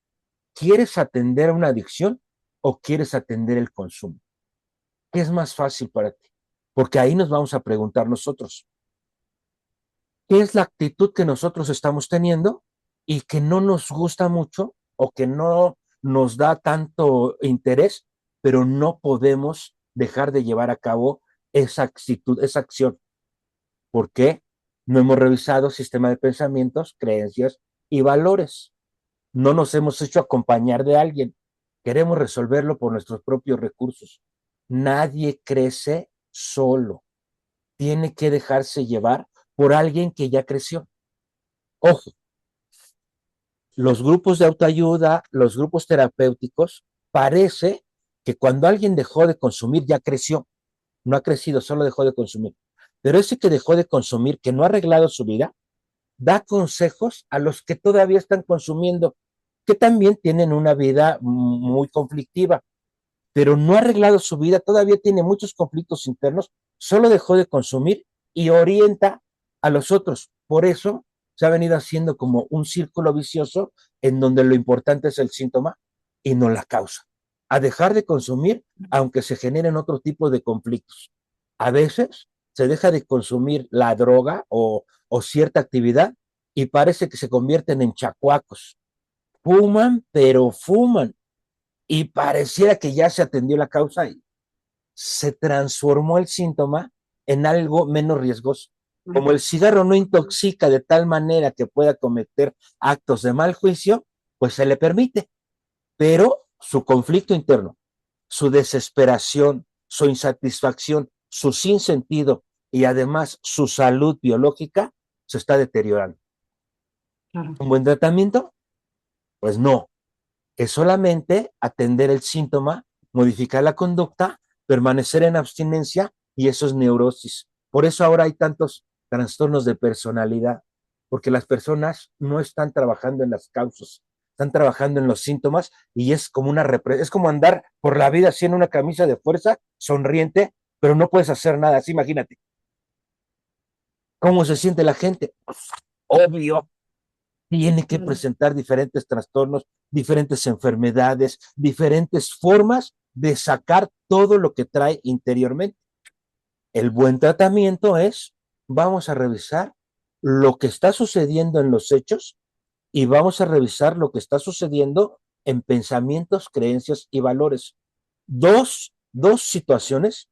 ¿Quieres atender una adicción o quieres atender el consumo? ¿Qué es más fácil para ti? Porque ahí nos vamos a preguntar nosotros, ¿qué es la actitud que nosotros estamos teniendo y que no nos gusta mucho o que no nos da tanto interés, pero no podemos dejar de llevar a cabo esa actitud, esa acción? ¿Por qué? No hemos revisado sistema de pensamientos, creencias y valores. No nos hemos hecho acompañar de alguien. Queremos resolverlo por nuestros propios recursos. Nadie crece solo. Tiene que dejarse llevar por alguien que ya creció. Ojo, los grupos de autoayuda, los grupos terapéuticos, parece que cuando alguien dejó de consumir ya creció. No ha crecido, solo dejó de consumir. Pero ese que dejó de consumir, que no ha arreglado su vida, da consejos a los que todavía están consumiendo, que también tienen una vida muy conflictiva, pero no ha arreglado su vida, todavía tiene muchos conflictos internos, solo dejó de consumir y orienta a los otros. Por eso se ha venido haciendo como un círculo vicioso en donde lo importante es el síntoma y no la causa. A dejar de consumir, aunque se generen otro tipo de conflictos. A veces se deja de consumir la droga o cierta actividad y parece que se convierten en chacuacos. Fuman, pero fuman y pareciera que ya se atendió la causa y se transformó el síntoma en algo menos riesgoso. Como el cigarro no intoxica de tal manera que pueda cometer actos de mal juicio, pues se le permite, pero su conflicto interno, su desesperación, su insatisfacción, su sinsentido y además su salud biológica se está deteriorando. Claro. ¿Un buen tratamiento? Pues no, es solamente atender el síntoma, modificar la conducta, permanecer en abstinencia y eso es neurosis. Por eso ahora hay tantos trastornos de personalidad, porque las personas no están trabajando en las causas, están trabajando en los síntomas y es como es como andar por la vida así en una camisa de fuerza, sonriente, pero no puedes hacer nada. Así imagínate cómo se siente la gente. Obvio, tiene que Claro. presentar diferentes trastornos, diferentes enfermedades, diferentes formas de sacar todo lo que trae interiormente. El buen tratamiento es, vamos a revisar lo que está sucediendo en los hechos y vamos a revisar lo que está sucediendo en pensamientos, creencias y valores. Dos situaciones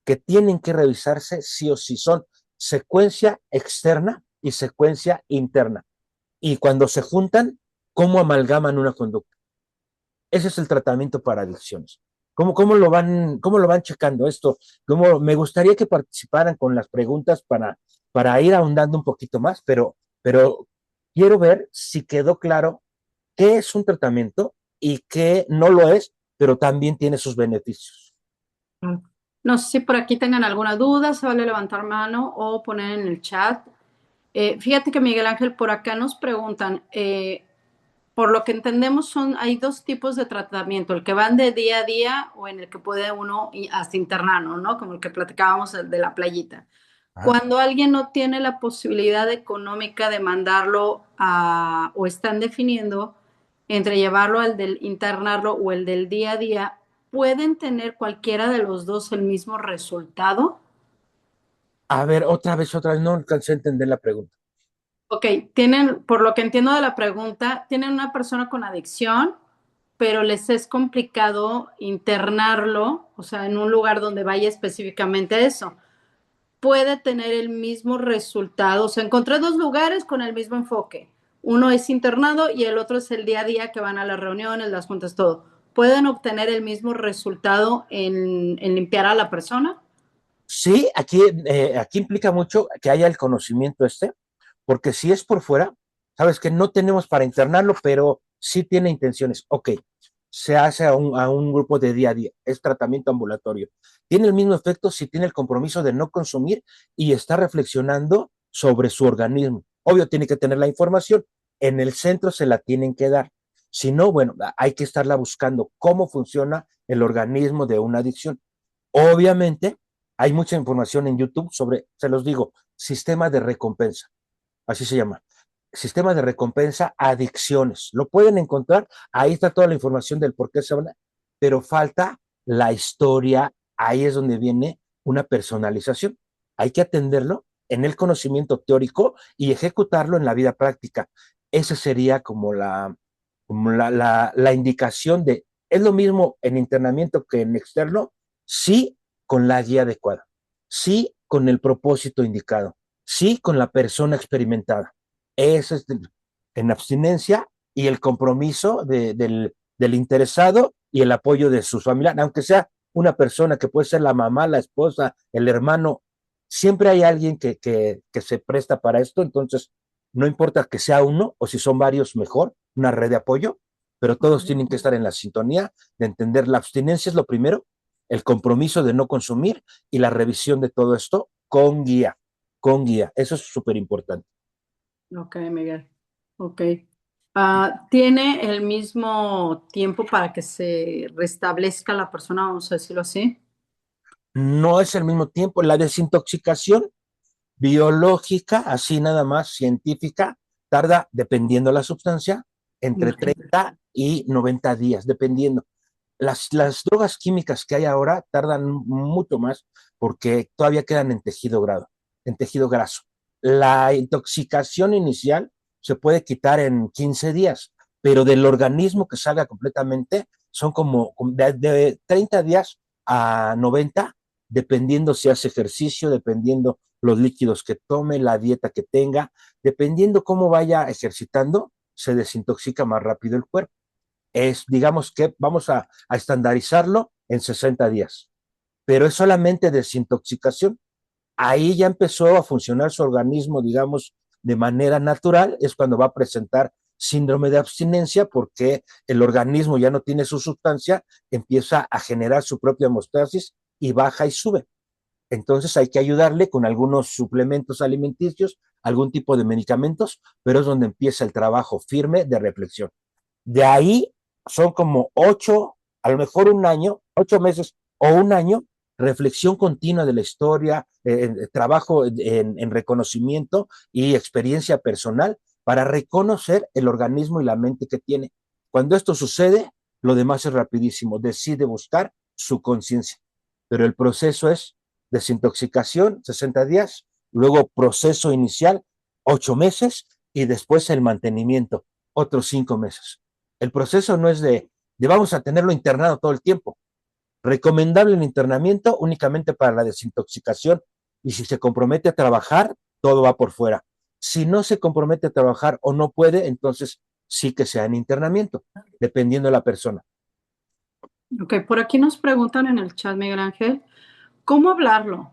que tienen que revisarse sí o sí son secuencia externa y secuencia interna. Y cuando se juntan, ¿cómo amalgaman una conducta? Ese es el tratamiento para adicciones. Cómo lo van checando esto? Me gustaría que participaran con las preguntas para ir ahondando un poquito más, pero quiero ver si quedó claro qué es un tratamiento y qué no lo es, pero también tiene sus beneficios. Claro. No sé si por aquí tengan alguna duda, se vale levantar mano o poner en el chat. Fíjate que Miguel Ángel, por acá nos preguntan, por lo que entendemos hay dos tipos de tratamiento, el que van de día a día o en el que puede uno hasta internarlo, ¿no? Como el que platicábamos de la playita. Ajá. Cuando alguien no tiene la posibilidad económica de mandarlo o están definiendo entre llevarlo al del internarlo o el del día a día, ¿pueden tener cualquiera de los dos el mismo resultado? A ver, otra vez, no alcancé a entender la pregunta. Ok, tienen, por lo que entiendo de la pregunta, tienen una persona con adicción, pero les es complicado internarlo, o sea, en un lugar donde vaya específicamente a eso. Puede tener el mismo resultado, o sea, encontré dos lugares con el mismo enfoque. Uno es internado y el otro es el día a día que van a las reuniones, las juntas, todo. ¿Pueden obtener el mismo resultado en limpiar a la persona? Sí, aquí implica mucho que haya el conocimiento porque si es por fuera, sabes que no tenemos para internarlo, pero sí tiene intenciones. Ok, se hace a un grupo de día a día, es tratamiento ambulatorio. Tiene el mismo efecto si tiene el compromiso de no consumir y está reflexionando sobre su organismo. Obvio, tiene que tener la información, en el centro se la tienen que dar. Si no, bueno, hay que estarla buscando cómo funciona el organismo de una adicción. Obviamente, hay mucha información en YouTube sobre, se los digo, sistema de recompensa, así se llama. Sistema de recompensa, adicciones. Lo pueden encontrar, ahí está toda la información del por qué se van, pero falta la historia, ahí es donde viene una personalización. Hay que atenderlo en el conocimiento teórico y ejecutarlo en la vida práctica. Esa sería como la indicación de, es lo mismo en internamiento que en externo, sí con la guía adecuada, sí con el propósito indicado, sí con la persona experimentada. Eso es en abstinencia y el compromiso del interesado y el apoyo de sus familiares, aunque sea una persona que puede ser la mamá, la esposa, el hermano, siempre hay alguien que se presta para esto, entonces no importa que sea uno o si son varios, mejor, una red de apoyo, pero todos tienen que estar en la sintonía de entender la abstinencia es lo primero, el compromiso de no consumir y la revisión de todo esto con guía. Eso es súper importante. Ok, Miguel. Ok. ¿Tiene el mismo tiempo para que se restablezca la persona, vamos a decirlo así? No es el mismo tiempo. La desintoxicación biológica, así nada más, científica, tarda, dependiendo de la sustancia, entre Mucho. 30 y 90 días, dependiendo. Las drogas químicas que hay ahora tardan mucho más porque todavía quedan en tejido graso. La intoxicación inicial se puede quitar en 15 días, pero del organismo que salga completamente son como de 30 días a 90, dependiendo si hace ejercicio, dependiendo los líquidos que tome, la dieta que tenga, dependiendo cómo vaya ejercitando, se desintoxica más rápido el cuerpo. Digamos que vamos a estandarizarlo en 60 días, pero es solamente desintoxicación. Ahí ya empezó a funcionar su organismo, digamos, de manera natural, es cuando va a presentar síndrome de abstinencia porque el organismo ya no tiene su sustancia, empieza a generar su propia hemostasis y baja y sube. Entonces hay que ayudarle con algunos suplementos alimenticios, algún tipo de medicamentos, pero es donde empieza el trabajo firme de reflexión. De ahí son como 8, a lo mejor un año, 8 meses o un año, reflexión continua de la historia, trabajo en reconocimiento y experiencia personal para reconocer el organismo y la mente que tiene. Cuando esto sucede, lo demás es rapidísimo, decide buscar su conciencia. Pero el proceso es desintoxicación, 60 días, luego proceso inicial, 8 meses, y después el mantenimiento, otros 5 meses. El proceso no es de vamos a tenerlo internado todo el tiempo. Recomendable el internamiento únicamente para la desintoxicación, y si se compromete a trabajar, todo va por fuera. Si no se compromete a trabajar o no puede, entonces sí que sea en internamiento, dependiendo de la persona. Ok, por aquí nos preguntan en el chat, Miguel Ángel, ¿cómo hablarlo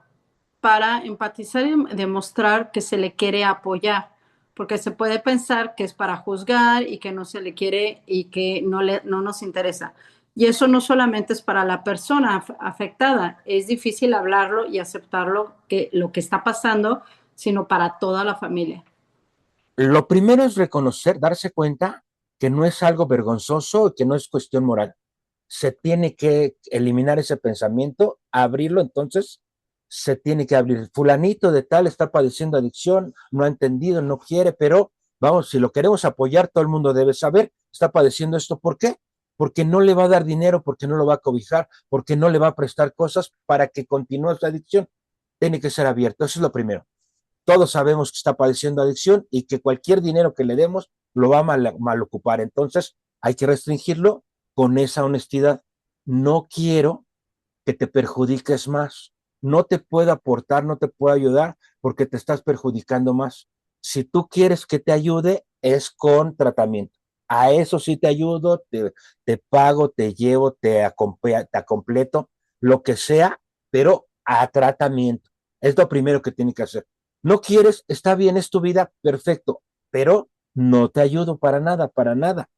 para empatizar y demostrar que se le quiere apoyar? Porque se puede pensar que es para juzgar y que no se le quiere y que no nos interesa. Y eso no solamente es para la persona afectada, es difícil hablarlo y aceptarlo que lo que está pasando, sino para toda la familia. Lo primero es reconocer, darse cuenta que no es algo vergonzoso y que no es cuestión moral. Se tiene que eliminar ese pensamiento, abrirlo, entonces se tiene que abrir. Fulanito de tal está padeciendo adicción, no ha entendido, no quiere, pero vamos, si lo queremos apoyar, todo el mundo debe saber, está padeciendo esto. ¿Por qué? Porque no le va a dar dinero, porque no lo va a cobijar, porque no le va a prestar cosas para que continúe su adicción. Tiene que ser abierto, eso es lo primero. Todos sabemos que está padeciendo adicción y que cualquier dinero que le demos lo va a mal ocupar. Entonces hay que restringirlo con esa honestidad. No quiero que te perjudiques más. No te puedo aportar, no te puedo ayudar porque te estás perjudicando más. Si tú quieres que te ayude, es con tratamiento. A eso sí te ayudo, te pago, te llevo, te acompleto, lo que sea, pero a tratamiento. Es lo primero que tiene que hacer. No quieres, está bien, es tu vida, perfecto, pero no te ayudo para nada, para nada.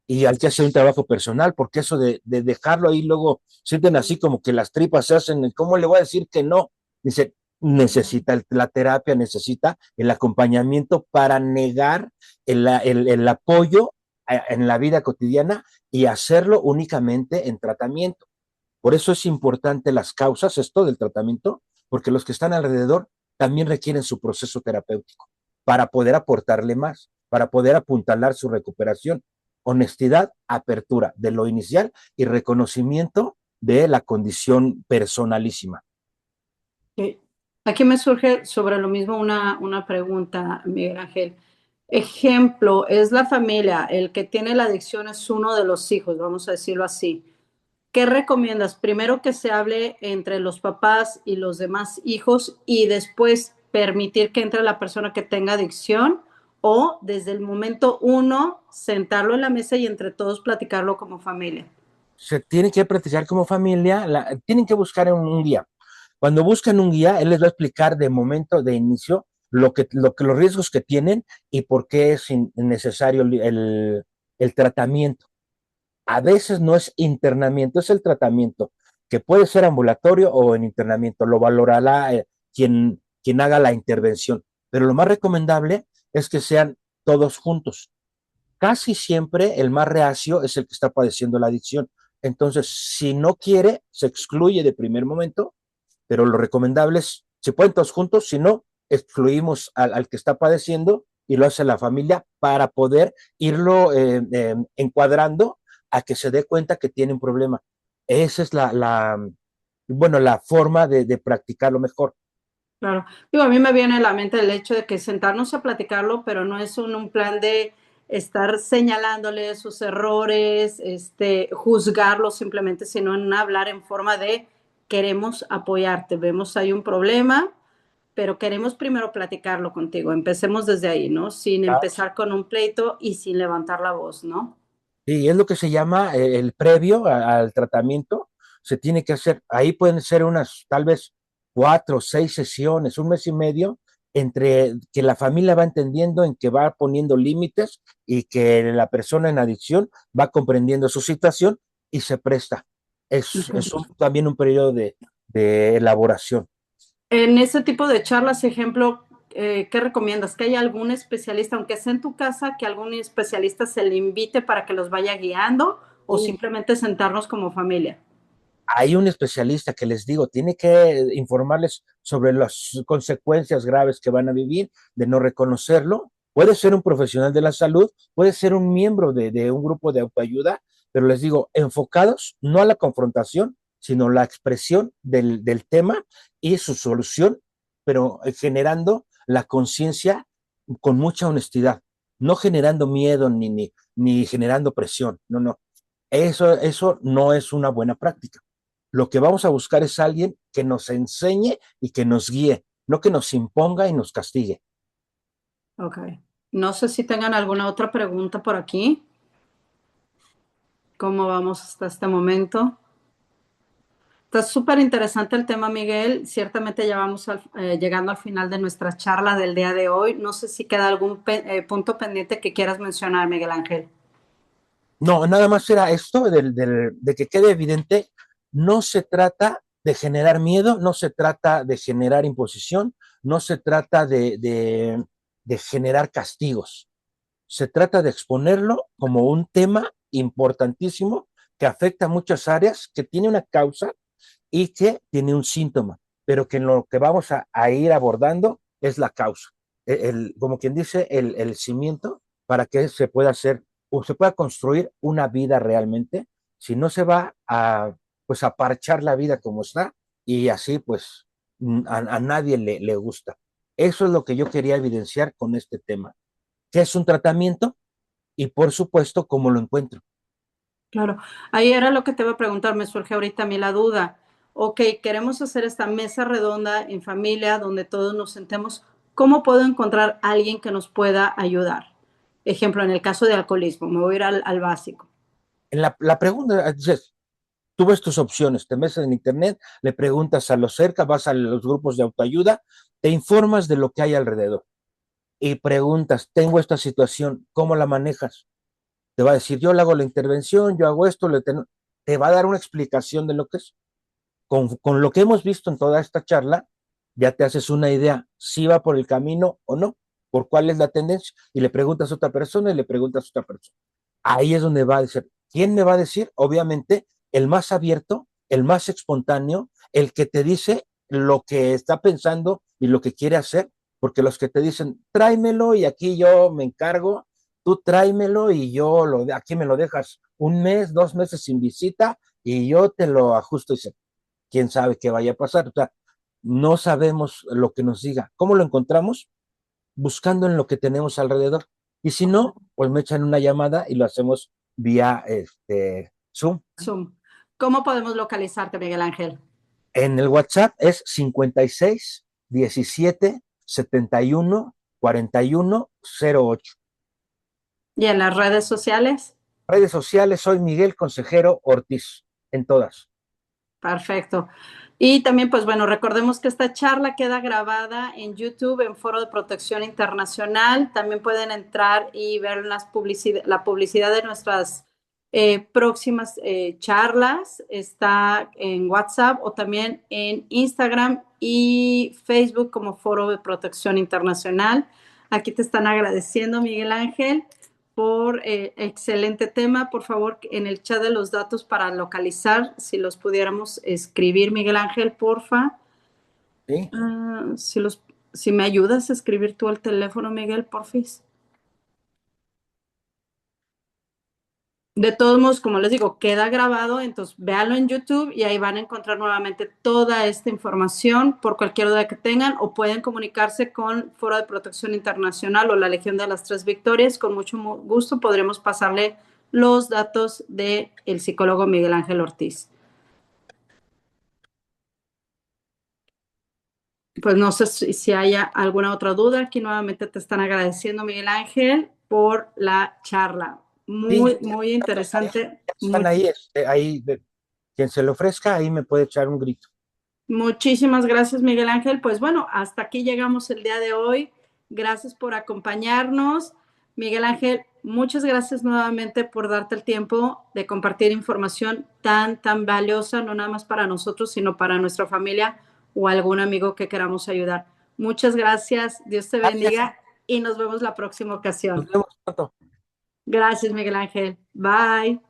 Y hay que hacer un trabajo personal, porque eso de dejarlo ahí luego sienten así como que las tripas se hacen, ¿cómo le voy a decir que no? Dice, necesita la terapia, necesita el acompañamiento para negar el apoyo en la vida cotidiana y hacerlo únicamente en tratamiento. Por eso es importante las causas, esto del tratamiento, porque los que están alrededor también requieren su proceso terapéutico para poder aportarle más, para poder apuntalar su recuperación. Honestidad, apertura de lo inicial y reconocimiento de la condición personalísima. Sí. Aquí me surge sobre lo mismo una pregunta, Miguel Ángel. Ejemplo, es la familia, el que tiene la adicción es uno de los hijos, vamos a decirlo así. ¿Qué recomiendas? Primero que se hable entre los papás y los demás hijos y después permitir que entre la persona que tenga adicción o desde el momento uno sentarlo en la mesa y entre todos platicarlo como familia. Se tiene que practicar como familia, tienen que buscar un guía. Cuando buscan un guía, él les va a explicar de momento, de inicio, los riesgos que tienen y por qué es necesario el tratamiento. A veces no es internamiento, es el tratamiento, que puede ser ambulatorio o en internamiento, lo valorará quien haga la intervención, pero lo más recomendable es que sean todos juntos. Casi siempre el más reacio es el que está padeciendo la adicción. Entonces, si no quiere, se excluye de primer momento, pero lo recomendable es, si pueden todos juntos, si no, excluimos al que está padeciendo y lo hace la familia para poder irlo encuadrando a que se dé cuenta que tiene un problema. Esa es bueno, la forma de practicarlo mejor. Claro. Digo, a mí me viene a la mente el hecho de que sentarnos a platicarlo, pero no es un plan de estar señalándole sus errores, juzgarlo simplemente, sino en hablar en forma de queremos apoyarte, vemos hay un problema, pero queremos primero platicarlo contigo. Empecemos desde ahí, ¿no? Sin empezar con un pleito y sin levantar la voz, ¿no? Y es lo que se llama el previo al tratamiento. Se tiene que hacer, ahí pueden ser unas tal vez 4 o 6 sesiones, un mes y medio, entre que la familia va entendiendo en que va poniendo límites y que la persona en adicción va comprendiendo su situación y se presta. Es Okay. también un periodo de elaboración. En ese tipo de charlas, ejemplo, ¿qué recomiendas? ¿Que haya algún especialista, aunque sea en tu casa, que algún especialista se le invite para que los vaya guiando o simplemente sentarnos como familia? Hay un especialista que les digo, tiene que informarles sobre las consecuencias graves que van a vivir de no reconocerlo. Puede ser un profesional de la salud, puede ser un miembro de un grupo de autoayuda, pero les digo, enfocados no a la confrontación, sino la expresión del tema y su solución, pero generando la conciencia con mucha honestidad, no generando miedo ni generando presión. No, no. Eso no es una buena práctica. Lo que vamos a buscar es alguien que nos enseñe y que nos guíe, no que nos imponga y nos castigue. Ok. No sé si tengan alguna otra pregunta por aquí. ¿Cómo vamos hasta este momento? Está súper interesante el tema, Miguel. Ciertamente ya vamos llegando al final de nuestra charla del día de hoy. No sé si queda algún punto pendiente que quieras mencionar, Miguel Ángel. No, nada más era esto de que quede evidente, no se trata de generar miedo, no se trata de generar imposición, no se trata de generar castigos. Se trata de exponerlo como un tema importantísimo que afecta a muchas áreas, que tiene una causa y que tiene un síntoma, pero que en lo que vamos a ir abordando es la causa. Como quien dice, el cimiento para que se pueda hacer o se pueda construir una vida realmente, si no se va pues a parchar la vida como está y así pues a nadie le gusta. Eso es lo que yo quería evidenciar con este tema, que es un tratamiento y por supuesto cómo lo encuentro. Claro, ahí era lo que te iba a preguntar, me surge ahorita a mí la duda. Ok, queremos hacer esta mesa redonda en familia donde todos nos sentemos. ¿Cómo puedo encontrar a alguien que nos pueda ayudar? Ejemplo, en el caso de alcoholismo, me voy a ir al básico. En la pregunta, dices, tú ves tus opciones, te metes en internet, le preguntas a los cerca, vas a los grupos de autoayuda, te informas de lo que hay alrededor y preguntas, tengo esta situación, ¿cómo la manejas? Te va a decir, yo le hago la intervención, yo hago esto, te va a dar una explicación de lo que es. Con lo que hemos visto en toda esta charla, ya te haces una idea si va por el camino o no, por cuál es la tendencia, y le preguntas a otra persona y le preguntas a otra persona. Ahí es donde va a decir, ¿quién me va a decir? Obviamente, el más abierto, el más espontáneo, el que te dice lo que está pensando y lo que quiere hacer, porque los que te dicen, tráemelo y aquí yo me encargo, tú tráemelo y aquí me lo dejas un mes, 2 meses sin visita y yo te lo ajusto y quién sabe qué vaya a pasar. O sea, no sabemos lo que nos diga. ¿Cómo lo encontramos? Buscando en lo que tenemos alrededor. Y si no, pues me echan una llamada y lo hacemos vía Zoom. Zoom. ¿Cómo podemos localizarte, Miguel Ángel? En el WhatsApp es 56 17 71 41 08. ¿Y en las redes sociales? Redes sociales, soy Miguel Consejero Ortiz, en todas. Perfecto. Y también, pues bueno, recordemos que esta charla queda grabada en YouTube, en Foro de Protección Internacional. También pueden entrar y ver la publicidad de nuestras próximas charlas. Está en WhatsApp o también en Instagram y Facebook como Foro de Protección Internacional. Aquí te están agradeciendo, Miguel Ángel, por excelente tema. Por favor, en el chat de los datos para localizar, si los pudiéramos escribir, Miguel Ángel, porfa. ¿Sí? Si me ayudas a escribir tú el teléfono, Miguel, porfis. De todos modos, como les digo, queda grabado, entonces véanlo en YouTube y ahí van a encontrar nuevamente toda esta información por cualquier duda que tengan o pueden comunicarse con Foro de Protección Internacional o la Legión de las Tres Victorias. Con mucho gusto podremos pasarle los datos del psicólogo Miguel Ángel Ortiz. Pues no sé si haya alguna otra duda. Aquí nuevamente te están agradeciendo, Miguel Ángel, por la charla. Sí, Muy, muy interesante. están ahí, quien se le ofrezca, ahí me puede echar un grito. Muchísimas gracias, Miguel Ángel. Pues bueno, hasta aquí llegamos el día de hoy. Gracias por acompañarnos. Miguel Ángel, muchas gracias nuevamente por darte el tiempo de compartir información tan valiosa, no nada más para nosotros, sino para nuestra familia. o algún amigo que queramos ayudar. Muchas gracias, Dios te Gracias, bendiga y nos vemos la próxima nos ocasión. vemos pronto. Gracias, Miguel Ángel. Bye.